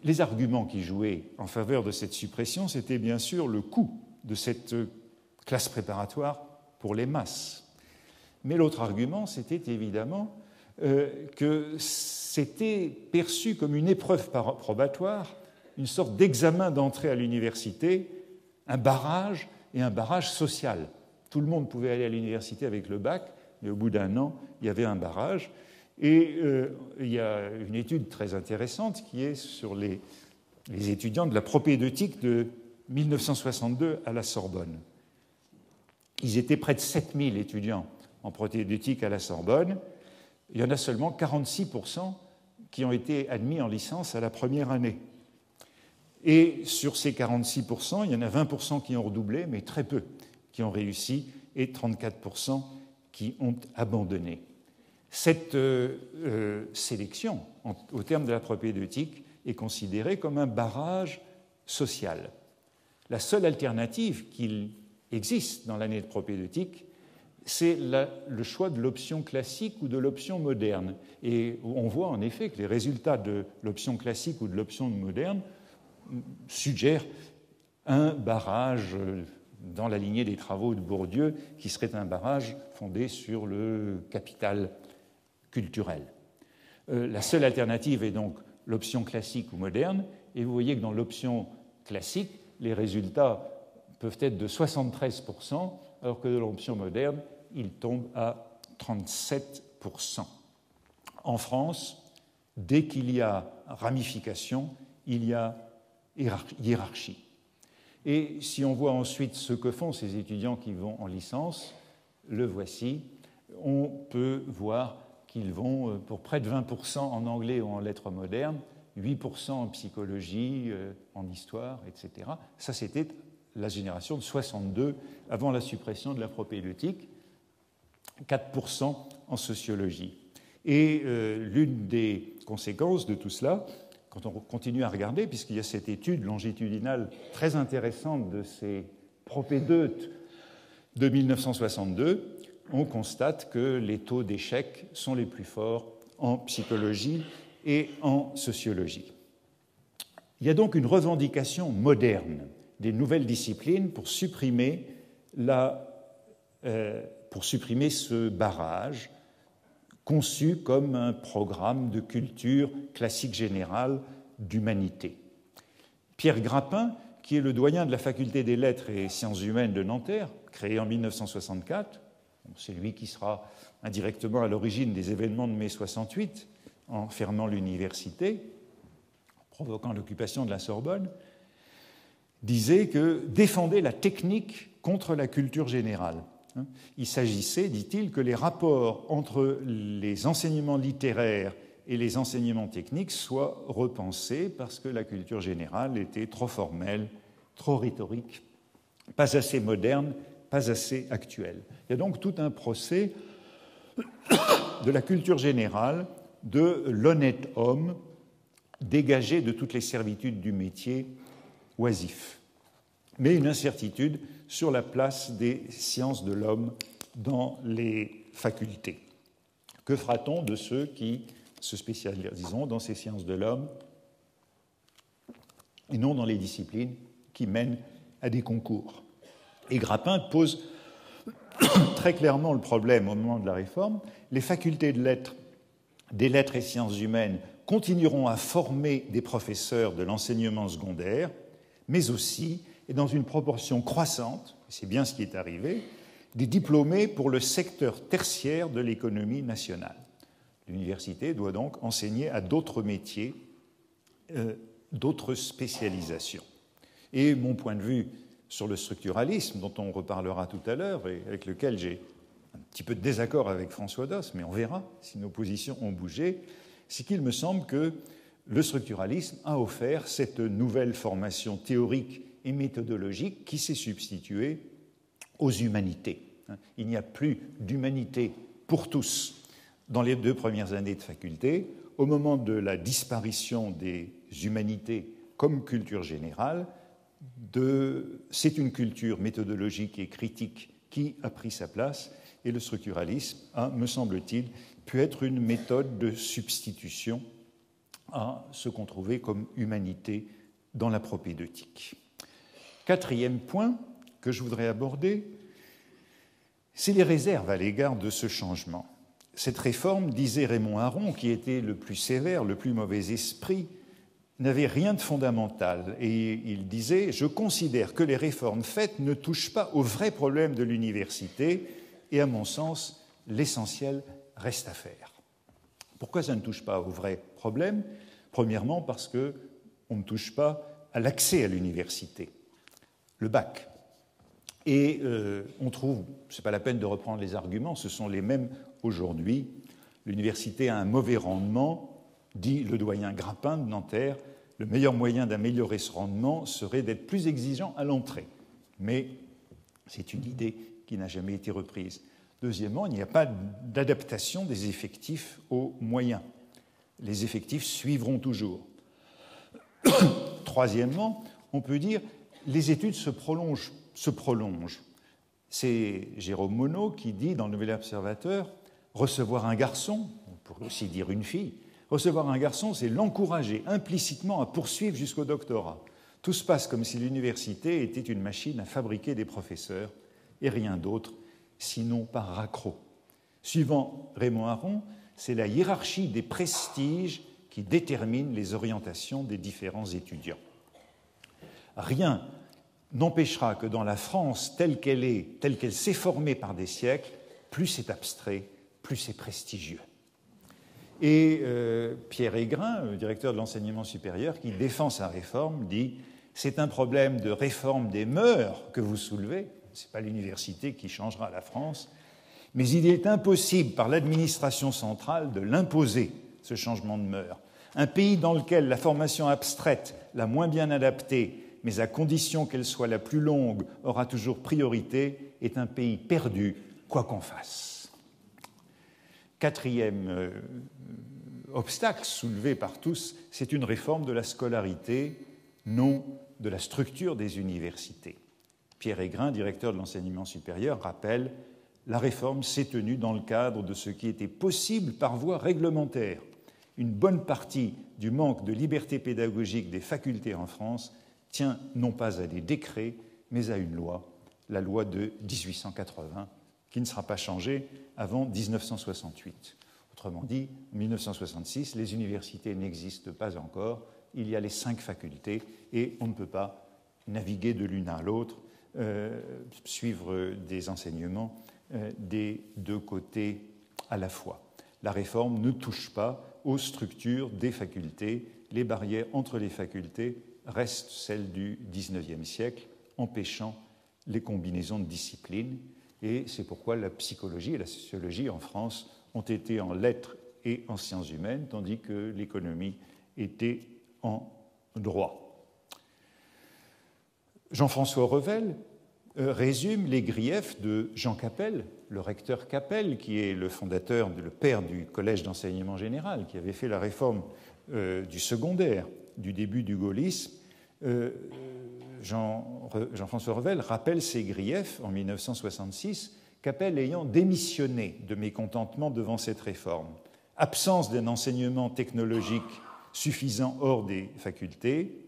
Les arguments qui jouaient en faveur de cette suppression, c'était bien sûr le coût de cette classe préparatoire pour les masses. Mais l'autre argument, c'était évidemment que c'était perçu comme une épreuve probatoire, une sorte d'examen d'entrée à l'université, un barrage et un barrage social. Tout le monde pouvait aller à l'université avec le bac, mais au bout d'1 an, il y avait un barrage. Et il y a une étude très intéressante qui est sur les étudiants de la propédeutique de 1962 à la Sorbonne. Ils étaient près de 7000 étudiants en propédeutique à la Sorbonne. Il y en a seulement 46% qui ont été admis en licence à la première année. Et sur ces 46%, il y en a 20% qui ont redoublé, mais très peu qui ont réussi, et 34% qui ont abandonné. Cette sélection, au terme de la propédeutique, est considérée comme un barrage social. La seule alternative qu'il existe dans l'année de propédeutique, c'est le choix de l'option classique ou de l'option moderne. Et on voit en effet que les résultats de l'option classique ou de l'option moderne suggère un barrage dans la lignée des travaux de Bourdieu qui serait un barrage fondé sur le capital culturel. La seule alternative est donc l'option classique ou moderne, et vous voyez que dans l'option classique, les résultats peuvent être de 73%, alors que dans l'option moderne, ils tombent à 37%. En France, dès qu'il y a ramification, il y a hiérarchie. Et si on voit ensuite ce que font ces étudiants qui vont en licence, le voici, on peut voir qu'ils vont pour près de 20% en anglais ou en lettres modernes, 8% en psychologie, en histoire, etc. Ça, c'était la génération de 62, avant la suppression de la propédeutique, 4% en sociologie. Et l'une des conséquences de tout cela, quand on continue à regarder, puisqu'il y a cette étude longitudinale très intéressante de ces propédeutes de 1962, on constate que les taux d'échec sont les plus forts en psychologie et en sociologie. Il y a donc une revendication moderne des nouvelles disciplines pour supprimer ce barrage conçu comme un programme de culture classique générale d'humanité. Pierre Grappin, qui est le doyen de la faculté des lettres et sciences humaines de Nanterre, créée en 1964, c'est lui qui sera indirectement à l'origine des événements de mai 68, en fermant l'université, provoquant l'occupation de la Sorbonne, disait que défendait la technique contre la culture générale. Il s'agissait, dit-il, que les rapports entre les enseignements littéraires et les enseignements techniques soient repensés parce que la culture générale était trop formelle, trop rhétorique, pas assez moderne, pas assez actuelle. Il y a donc tout un procès de la culture générale, de l'honnête homme dégagé de toutes les servitudes du métier oisif, mais une incertitude sur la place des sciences de l'homme dans les facultés. Que fera-t-on de ceux qui se spécialiseront dans ces sciences de l'homme et non dans les disciplines qui mènent à des concours? Et Grappin pose très clairement le problème au moment de la réforme. Les facultés de lettres, des lettres et sciences humaines continueront à former des professeurs de l'enseignement secondaire, mais aussi, et dans une proportion croissante, c'est bien ce qui est arrivé, des diplômés pour le secteur tertiaire de l'économie nationale. L'université doit donc enseigner à d'autres métiers, d'autres spécialisations. Et mon point de vue sur le structuralisme, dont on reparlera tout à l'heure, et avec lequel j'ai un petit peu de désaccord avec François Doss, mais on verra si nos positions ont bougé, c'est qu'il me semble que le structuralisme a offert cette nouvelle formation théorique et méthodologique qui s'est substituée aux humanités. Il n'y a plus d'humanité pour tous dans les 2 premières années de faculté. Au moment de la disparition des humanités comme culture générale, c'est une culture méthodologique et critique qui a pris sa place, et le structuralisme a, me semble-t-il, pu être une méthode de substitution à ce qu'on trouvait comme humanité dans la propédeutique. 4e point que je voudrais aborder, c'est les réserves à l'égard de ce changement. Cette réforme, disait Raymond Aron, qui était le plus sévère, le plus mauvais esprit, n'avait rien de fondamental. Et il disait « Je considère que les réformes faites ne touchent pas aux vrais problèmes de l'université et à mon sens, l'essentiel reste à faire. » Pourquoi ça ne touche pas aux vrais problèmes? Premièrement, parce qu'on ne touche pas à l'accès à l'université, le bac. Et on trouve, ce n'est pas la peine de reprendre les arguments, ce sont les mêmes aujourd'hui. L'université a un mauvais rendement, dit le doyen Grappin de Nanterre. Le meilleur moyen d'améliorer ce rendement serait d'être plus exigeant à l'entrée. Mais c'est une idée qui n'a jamais été reprise. Deuxièmement, il n'y a pas d'adaptation des effectifs aux moyens. Les effectifs suivront toujours. Troisièmement, on peut dire les études se prolongent. C'est Jérôme Monod qui dit dans le Nouvel Observateur « Recevoir un garçon, on pourrait aussi dire une fille, recevoir un garçon, c'est l'encourager implicitement à poursuivre jusqu'au doctorat. Tout se passe comme si l'université était une machine à fabriquer des professeurs et rien d'autre, sinon par raccro. » Suivant Raymond Aron, c'est la hiérarchie des prestiges qui détermine les orientations des différents étudiants. Rien n'empêchera que dans la France telle qu'elle s'est formée par des siècles, plus c'est abstrait, plus c'est prestigieux. Et Pierre Aigrin, le directeur de l'enseignement supérieur, qui défend sa réforme, dit « C'est un problème de réforme des mœurs que vous soulevez. Ce n'est pas l'université qui changera la France. Mais il est impossible par l'administration centrale de l'imposer, ce changement de mœurs. Un pays dans lequel la formation abstraite, la moins bien adaptée, mais à condition qu'elle soit la plus longue, aura toujours priorité, est un pays perdu, quoi qu'on fasse. Quatrième obstacle soulevé par tous, c'est une réforme de la scolarité, non de la structure des universités. Pierre Aigrin, directeur de l'enseignement supérieur, rappelle « La réforme s'est tenue dans le cadre de ce qui était possible par voie réglementaire. Une bonne partie du manque de liberté pédagogique des facultés en France tient non pas à des décrets, mais à une loi, la loi de 1880, qui ne sera pas changée avant 1968. Autrement dit, en 1966, les universités n'existent pas encore, il y a les 5 facultés et on ne peut pas naviguer de l'une à l'autre, suivre des enseignements des deux côtés à la fois. La réforme ne touche pas aux structures des facultés. Les barrières entre les facultés restent celles du XIXe siècle, empêchant les combinaisons de disciplines. Et c'est pourquoi la psychologie et la sociologie en France ont été en lettres et en sciences humaines, tandis que l'économie était en droit. Jean-François Revel résume les griefs de Jean Capelle, le recteur Capelle, qui est le fondateur, le père du Collège d'enseignement général, qui avait fait la réforme du secondaire du début du gaullisme. Jean-François Revel rappelle ces griefs en 1966, Capelle ayant démissionné de mécontentement devant cette réforme. Absence d'un enseignement technologique suffisant hors des facultés,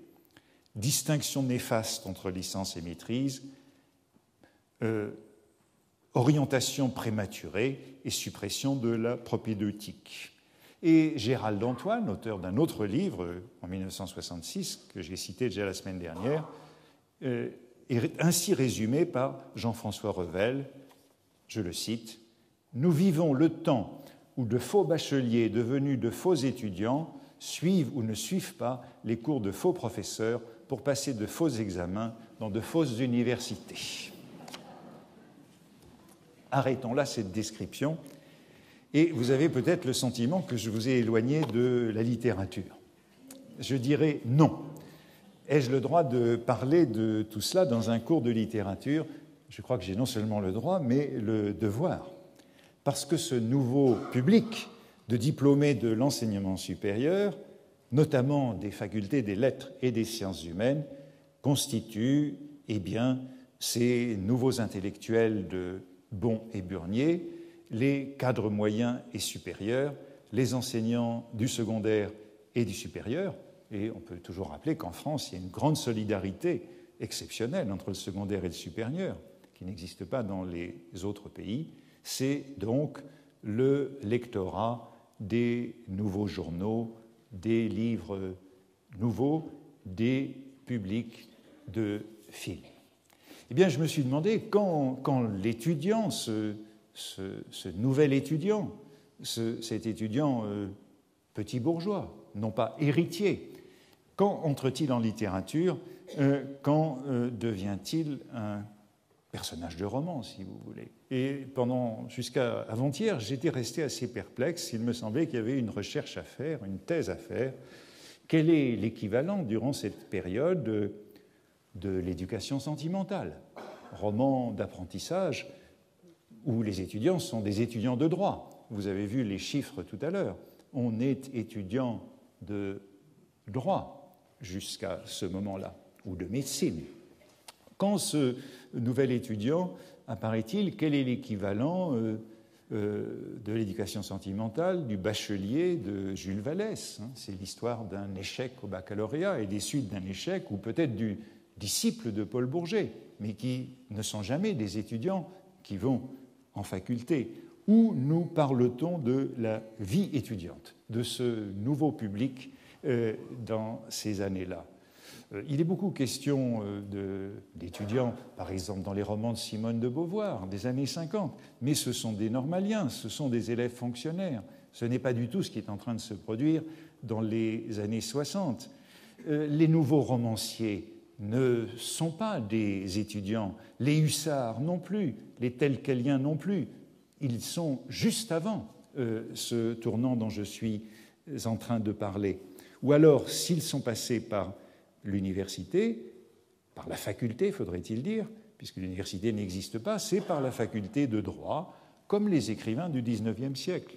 distinction néfaste entre licence et maîtrise, orientation prématurée et suppression de la propédeutique. Et Gérald Antoine, auteur d'un autre livre en 1966, que j'ai cité déjà la semaine dernière, est ainsi résumé par Jean-François Revel, je le cite, « Nous vivons le temps où de faux bacheliers devenus de faux étudiants suivent ou ne suivent pas les cours de faux professeurs pour passer de faux examens dans de fausses universités. » Arrêtons là cette description, et vous avez peut-être le sentiment que je vous ai éloigné de la littérature. Je dirais non. Ai-je le droit de parler de tout cela dans un cours de littérature? Je crois que j'ai non seulement le droit, mais le devoir. Parce que ce nouveau public de diplômés de l'enseignement supérieur, notamment des facultés des lettres et des sciences humaines, constitue, eh bien, ces nouveaux intellectuels de Bon et Burnier, les cadres moyens et supérieurs, les enseignants du secondaire et du supérieur. Et on peut toujours rappeler qu'en France, il y a une grande solidarité exceptionnelle entre le secondaire et le supérieur, qui n'existe pas dans les autres pays. C'est donc le lectorat des nouveaux journaux, des livres nouveaux, des publics de film. Eh bien, je me suis demandé, quand l'étudiant, ce nouvel étudiant, cet étudiant petit bourgeois, non pas héritier, quand entre-t-il en littérature, quand devient-il un personnage de roman, si vous voulez. Et jusqu'à avant-hier, j'étais resté assez perplexe. Il me semblait qu'il y avait une recherche à faire, une thèse à faire. Quel est l'équivalent, durant cette période, de l'éducation sentimentale, roman d'apprentissage où les étudiants sont des étudiants de droit. Vous avez vu les chiffres tout à l'heure. On est étudiant de droit jusqu'à ce moment-là, ou de médecine. Quand ce nouvel étudiant apparaît-il, quel est l'équivalent de l'éducation sentimentale du bachelier de Jules Vallès? C'est l'histoire d'un échec au baccalauréat et des suites d'un échec, ou peut-être du disciples de Paul Bourget, mais qui ne sont jamais des étudiants qui vont en faculté. Où nous parle-t-on de la vie étudiante, de ce nouveau public dans ces années-là? Il est beaucoup question d'étudiants, par exemple dans les romans de Simone de Beauvoir, des années 50, mais ce sont des normaliens, ce sont des élèves fonctionnaires. Ce n'est pas du tout ce qui est en train de se produire dans les années 60. Les nouveaux romanciers ne sont pas des étudiants, les hussards non plus, les telqueliens non plus. Ils sont juste avant ce tournant dont je suis en train de parler. Ou alors, s'ils sont passés par l'université, par la faculté, faudrait-il dire, puisque l'université n'existe pas, c'est par la faculté de droit, comme les écrivains du XIXe siècle.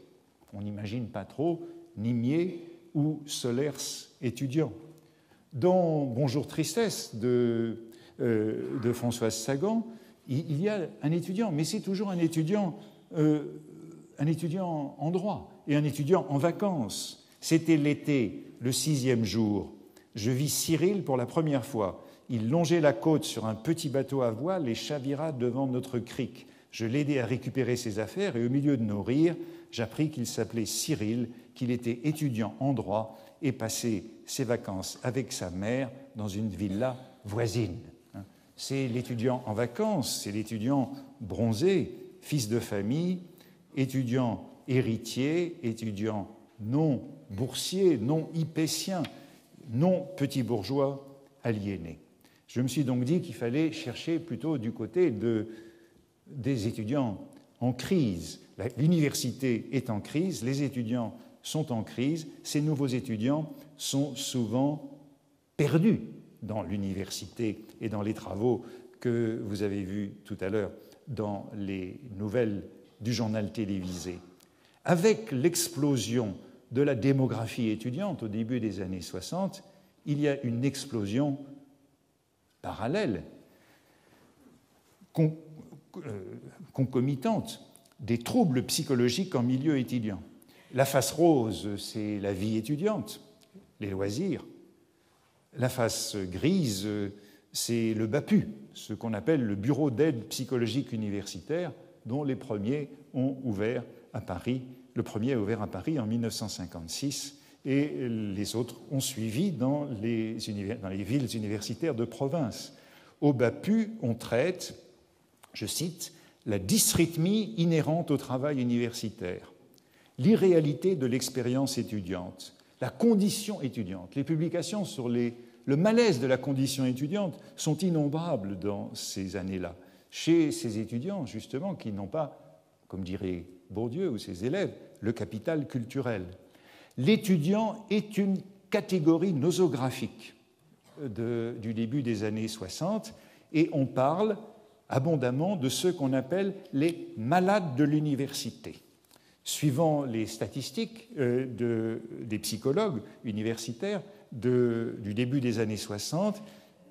On n'imagine pas trop Nimier ou Solers étudiants. Dans Bonjour Tristesse de Françoise Sagan, il y a un étudiant, mais c'est toujours un étudiant en droit et un étudiant en vacances. C'était l'été, le 6e jour. Je vis Cyril pour la première fois. Il longeait la côte sur un petit bateau à voile et chavira devant notre crique. Je l'aidai à récupérer ses affaires et au milieu de nos rires, j'appris qu'il s'appelait Cyril, qu'il était étudiant en droit et passait ses vacances avec sa mère dans une villa voisine. C'est l'étudiant en vacances, c'est l'étudiant bronzé, fils de famille, étudiant héritier, étudiant non boursier, non hipétien, non petit bourgeois aliéné. Je me suis donc dit qu'il fallait chercher plutôt du côté des étudiants en crise. L'université est en crise, les étudiants sont en crise, ces nouveaux étudiants sont souvent perdus dans l'université et dans les travaux que vous avez vus tout à l'heure dans les nouvelles du journal télévisé. Avec l'explosion de la démographie étudiante au début des années 60, il y a une explosion parallèle, concomitante, des troubles psychologiques en milieu étudiant. La face rose, c'est la vie étudiante, les loisirs. La face grise, c'est le BAPU, ce qu'on appelle le Bureau d'aide psychologique universitaire, dont les premiers ont ouvert à Paris. Le premier a ouvert à Paris en 1956 et les autres ont suivi dans les villes universitaires de province. Au BAPU, on traite, je cite, la dysrythmie inhérente au travail universitaire, l'irréalité de l'expérience étudiante, la condition étudiante. Les publications sur le malaise de la condition étudiante sont innombrables dans ces années-là, chez ces étudiants, justement, qui n'ont pas, comme dirait Bourdieu ou ses élèves, le capital culturel. L'étudiant est une catégorie nosographique du début des années 60, et on parle abondamment de ceux qu'on appelle les malades de l'université. Suivant les statistiques des psychologues universitaires du début des années 60,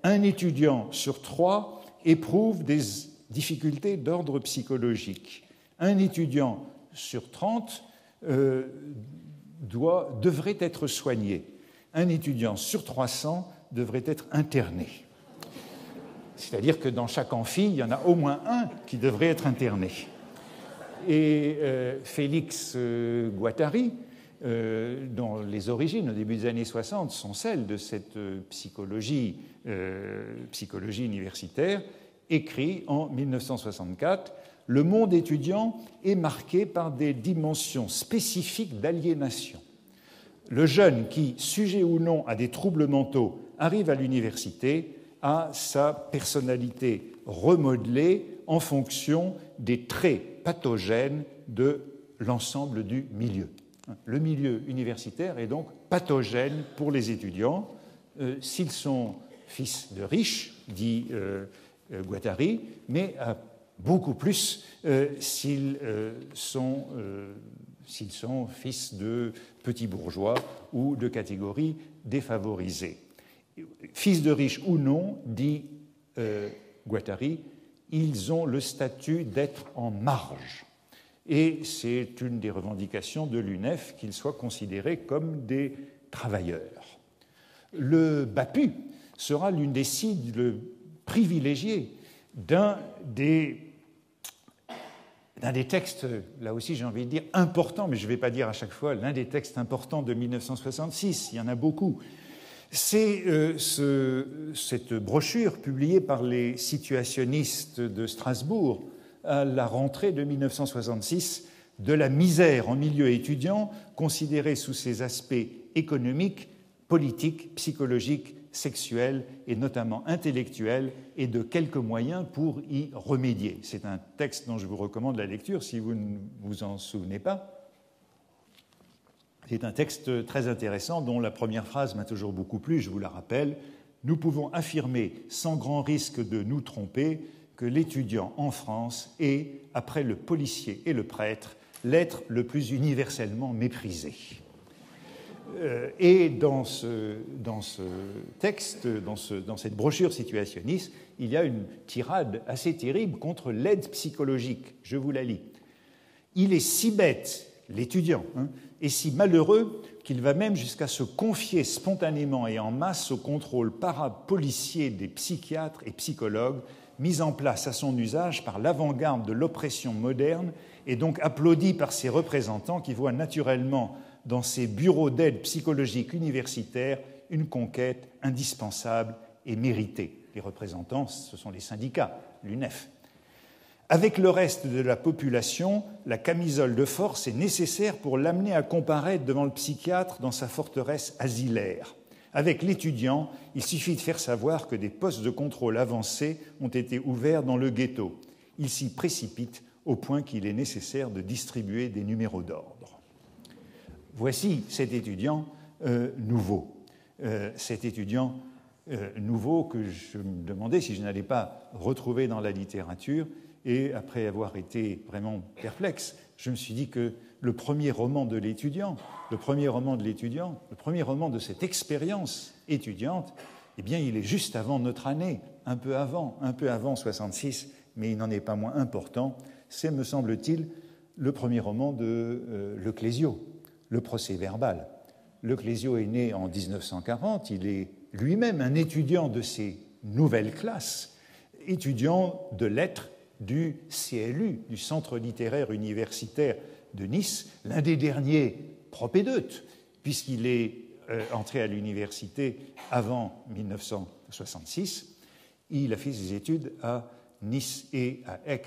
un étudiant sur 3 éprouve des difficultés d'ordre psychologique. Un étudiant sur 30 devrait être soigné. Un étudiant sur 300 devrait être interné. C'est-à-dire que dans chaque amphi, il y en a au moins un qui devrait être interné. Et Félix Guattari, dont les origines au début des années 60 sont celles de cette psychologie universitaire, écrit en 1964 « Le monde étudiant est marqué par des dimensions spécifiques d'aliénation. Le jeune qui, sujet ou non à des troubles mentaux, arrive à l'université a sa personnalité remodelée en fonction des traits pathogènes de l'ensemble du milieu. » Le milieu universitaire est donc pathogène pour les étudiants. S'ils sont fils de riches, dit Guattari, mais beaucoup plus s'ils sont fils de petits bourgeois ou de catégories défavorisées. Fils de riches ou non, dit Guattari, ils ont le statut d'être en marge. Et c'est une des revendications de l'UNEF qu'ils soient considérés comme des travailleurs. Le BAPU sera l'une des cibles privilégiées d'un des textes, là aussi j'ai envie de dire importants, mais je ne vais pas dire à chaque fois l'un des textes importants de 1966, il y en a beaucoup. C'est cette brochure publiée par les situationnistes de Strasbourg à la rentrée de 1966 de la misère en milieu étudiant, considérée sous ses aspects économiques, politiques, psychologiques sexuelle et notamment intellectuelle et de quelques moyens pour y remédier. C'est un texte dont je vous recommande la lecture si vous ne vous en souvenez pas. C'est un texte très intéressant dont la première phrase m'a toujours beaucoup plu, je vous la rappelle. « Nous pouvons affirmer sans grand risque de nous tromper que l'étudiant en France est, après le policier et le prêtre, l'être le plus universellement méprisé. » Et dans ce texte, dans cette brochure situationniste, il y a une tirade assez terrible contre l'aide psychologique. Je vous la lis. « Il est si bête, l'étudiant, et si malheureux qu'il va même jusqu'à se confier spontanément et en masse au contrôle parapolicier des psychiatres et psychologues mis en place à son usage par l'avant-garde de l'oppression moderne et donc applaudi par ses représentants qui voient naturellement dans ces bureaux d'aide psychologique universitaire une conquête indispensable et méritée. » Les représentants, ce sont les syndicats, l'UNEF. Avec le reste de la population, la camisole de force est nécessaire pour l'amener à comparaître devant le psychiatre dans sa forteresse asilaire. Avec l'étudiant, il suffit de faire savoir que des postes de contrôle avancés ont été ouverts dans le ghetto. Il s'y précipite au point qu'il est nécessaire de distribuer des numéros d'ordre. Voici cet étudiant nouveau. Cet étudiant nouveau que je me demandais si je n'allais pas retrouver dans la littérature. Et après avoir été vraiment perplexe, je me suis dit que le premier roman de l'étudiant, le premier roman de cette expérience étudiante, eh bien, il est juste avant notre année, un peu avant 66, mais il n'en est pas moins important. C'est, me semble-t-il, le premier roman de Le Clésio, Le procès-verbal. Le Clésio est né en 1940, il est lui-même un étudiant de ces nouvelles classes, étudiant de lettres du CLU, du Centre littéraire universitaire de Nice, l'un des derniers propédeutes, puisqu'il est entré à l'université avant 1966. Il a fait ses études à Nice et à Aix.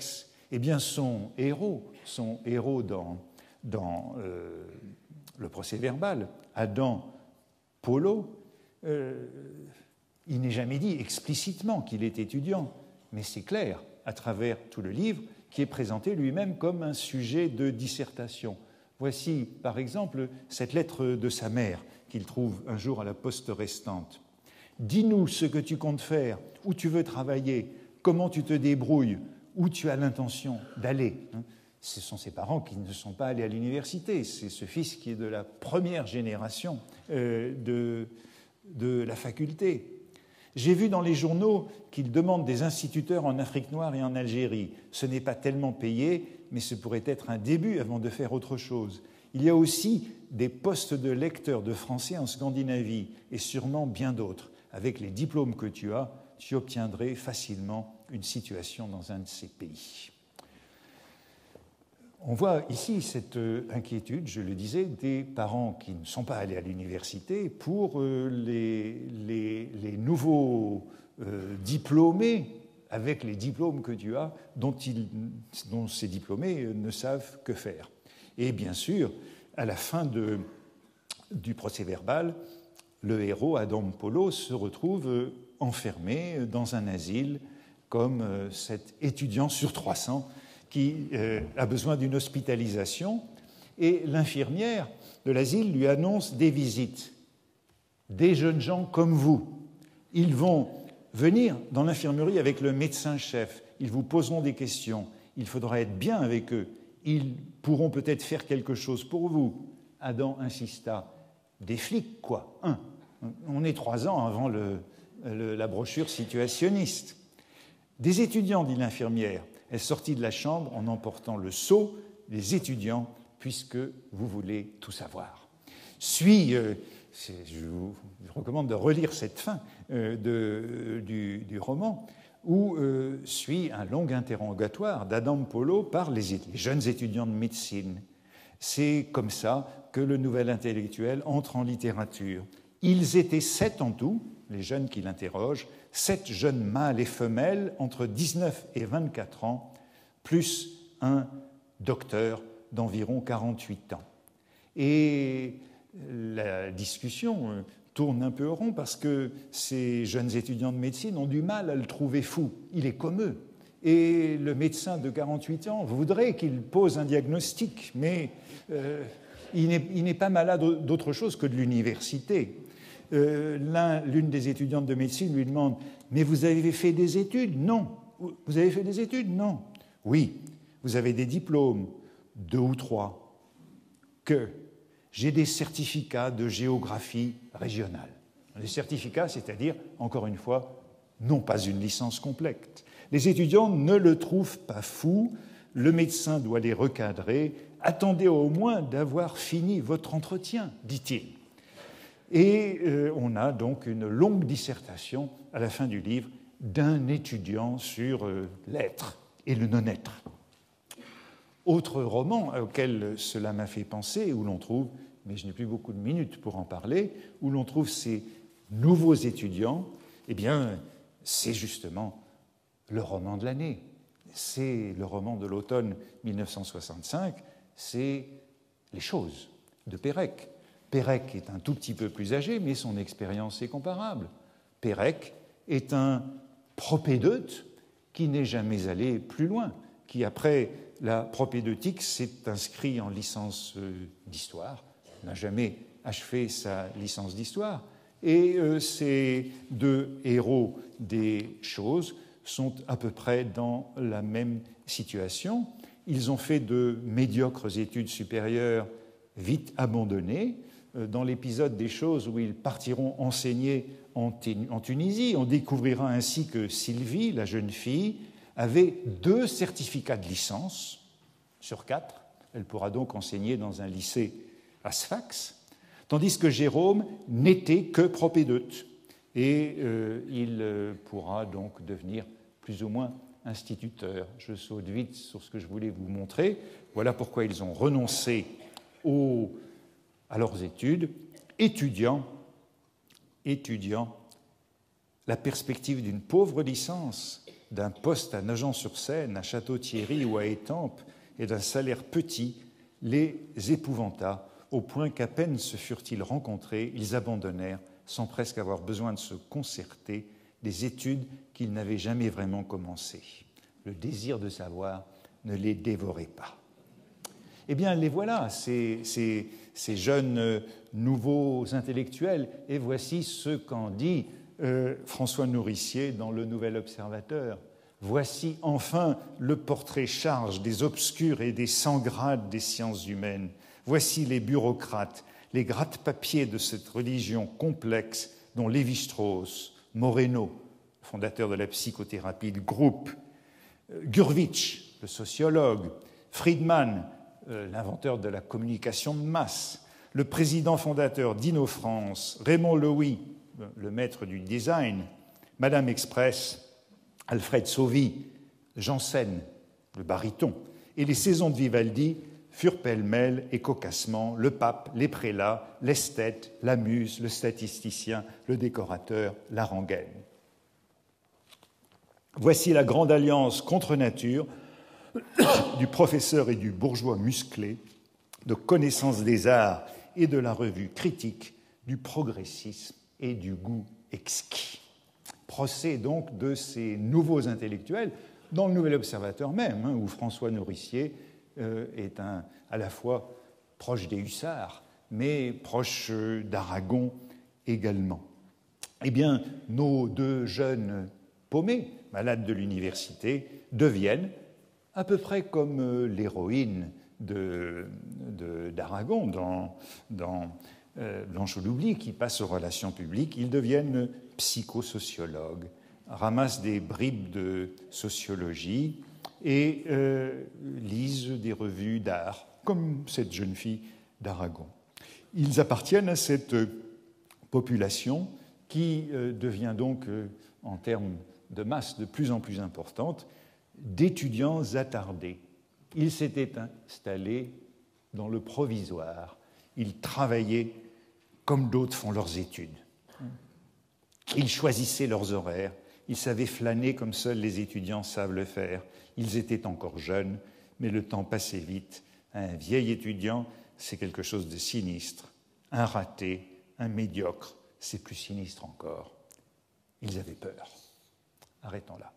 Eh bien, son héros dans le procès-verbal, Adam Polo, il n'est jamais dit explicitement qu'il est étudiant, mais c'est clair à travers tout le livre, qui est présenté lui-même comme un sujet de dissertation. Voici, par exemple, cette lettre de sa mère qu'il trouve un jour à la poste restante. « Dis-nous ce que tu comptes faire, où tu veux travailler, comment tu te débrouilles, où tu as l'intention d'aller. » Ce sont ses parents qui ne sont pas allés à l'université. C'est ce fils qui est de la première génération de la faculté. J'ai vu dans les journaux qu'ils demandent des instituteurs en Afrique noire et en Algérie. Ce n'est pas tellement payé, mais ce pourrait être un début avant de faire autre chose. Il y a aussi des postes de lecteurs de français en Scandinavie et sûrement bien d'autres. Avec les diplômes que tu as, tu obtiendrais facilement une situation dans un de ces pays. On voit ici cette inquiétude, je le disais, des parents qui ne sont pas allés à l'université pour les nouveaux diplômés, avec les diplômes que tu as, dont ces diplômés ne savent que faire. Et bien sûr, à la fin du procès-verbal, le héros, Adam Polo, se retrouve enfermé dans un asile comme cet étudiant sur 300 qui a besoin d'une hospitalisation, et l'infirmière de l'asile lui annonce des visites. Des jeunes gens comme vous, ils vont venir dans l'infirmerie avec le médecin-chef, ils vous poseront des questions, il faudra être bien avec eux, ils pourront peut-être faire quelque chose pour vous. Adam insista. Des flics, quoi, On est 3 ans avant la brochure situationniste. Des étudiants, dit l'infirmière. Elle sortit de la chambre en emportant le seau, les étudiants, puisque vous voulez tout savoir. Je vous recommande de relire cette fin du roman, où suit un long interrogatoire d'Adam Polo par les jeunes étudiants de médecine. C'est comme ça que le nouvel intellectuel entre en littérature. Ils étaient 7 en tout, les jeunes qui l'interrogent, 7 jeunes mâles et femelles entre 19 et 24 ans, plus un docteur d'environ 48 ans. Et la discussion tourne un peu rond parce que ces jeunes étudiants de médecine ont du mal à le trouver fou. Il est comme eux. Et le médecin de 48 ans voudrait qu'il pose un diagnostic, mais il n'est pas malade d'autre chose que de l'université. L'une des étudiantes de médecine lui demande « Mais vous avez fait des études ?» « Non. »« Vous avez fait des études ?» « Non. »« Oui. »« Vous avez des diplômes ?» ?»« 2 ou 3. »« Que ?» ?»« J'ai des certificats de géographie régionale. » Les certificats, c'est-à-dire, encore une fois, non pas une licence complète. Les étudiants ne le trouvent pas fou, le médecin doit les recadrer. « Attendez au moins d'avoir fini votre entretien, dit-il. » Et on a donc une longue dissertation à la fin du livre d'un étudiant sur l'être et le non-être. Autre roman auquel cela m'a fait penser, où l'on trouve, mais je n'ai plus beaucoup de minutes pour en parler, où l'on trouve ces nouveaux étudiants, eh bien, c'est justement le roman de l'année. C'est le roman de l'automne 1965, c'est Les choses de Pérec. Pérec est un tout petit peu plus âgé, mais son expérience est comparable. Pérec est un propédeute qui n'est jamais allé plus loin, qui, après la propédeutique, s'est inscrit en licence d'histoire, n'a jamais achevé sa licence d'histoire. Et ces deux héros des choses sont à peu près dans la même situation. Ils ont fait de médiocres études supérieures vite abandonnées. Dans l'épisode des choses où ils partiront enseigner en Tunisie, on découvrira ainsi que Sylvie, la jeune fille, avait 2 certificats de licence sur 4. Elle pourra donc enseigner dans un lycée à Sfax, tandis que Jérôme n'était que propédeute. Et il pourra donc devenir plus ou moins instituteur. Je saute vite sur ce que je voulais vous montrer. Voilà pourquoi ils ont renoncé à leurs études. Étudiant, la perspective d'une pauvre licence, d'un poste à Nogent-sur-Seine, à Château-Thierry ou à Étampes, et d'un salaire petit, les épouvanta, au point qu'à peine se furent-ils rencontrés, ils abandonnèrent, sans presque avoir besoin de se concerter, des études qu'ils n'avaient jamais vraiment commencées. Le désir de savoir ne les dévorait pas. Eh bien, les voilà, ces jeunes nouveaux intellectuels, et voici ce qu'en dit François Nourricier dans Le Nouvel Observateur. Voici enfin le portrait charge des obscurs et des sans grades des sciences humaines. Voici les bureaucrates, les gratte-papiers de cette religion complexe dont Lévi-Strauss, Moreno, fondateur de la psychothérapie de groupe, Gurvitch, le sociologue, Friedman, l'inventeur de la communication de masse, le président fondateur d'Inno-France, Raymond Loewy, le maître du design, Madame Express, Alfred Sauvy, Janssen, le baryton, et les saisons de Vivaldi furent pêle-mêle et cocassement le pape, les prélats, l'esthète, la muse, le statisticien, le décorateur, la rengaine. Voici la grande alliance contre nature du professeur et du bourgeois musclé, de connaissance des arts et de la revue critique, du progressisme et du goût exquis. Procès donc de ces nouveaux intellectuels dans le Nouvel Observateur même, où François Nourricier est à la fois proche des hussards, mais proche d'Aragon également. Eh bien, nos 2 jeunes paumés, malades de l'université, deviennent à peu près comme l'héroïne d'Aragon dans Blanche l'oubli, qui passe aux relations publiques. Ils deviennent psychosociologues, ramassent des bribes de sociologie et lisent des revues d'art, comme cette jeune fille d'Aragon. Ils appartiennent à cette population qui devient donc, en termes de masse de plus en plus importante, d'étudiants attardés. Ils s'étaient installés dans le provisoire. Ils travaillaient comme d'autres font leurs études. Ils choisissaient leurs horaires. Ils savaient flâner comme seuls les étudiants savent le faire. Ils étaient encore jeunes, mais le temps passait vite. Un vieil étudiant, c'est quelque chose de sinistre. Un raté, un médiocre, c'est plus sinistre encore. Ils avaient peur. Arrêtons là.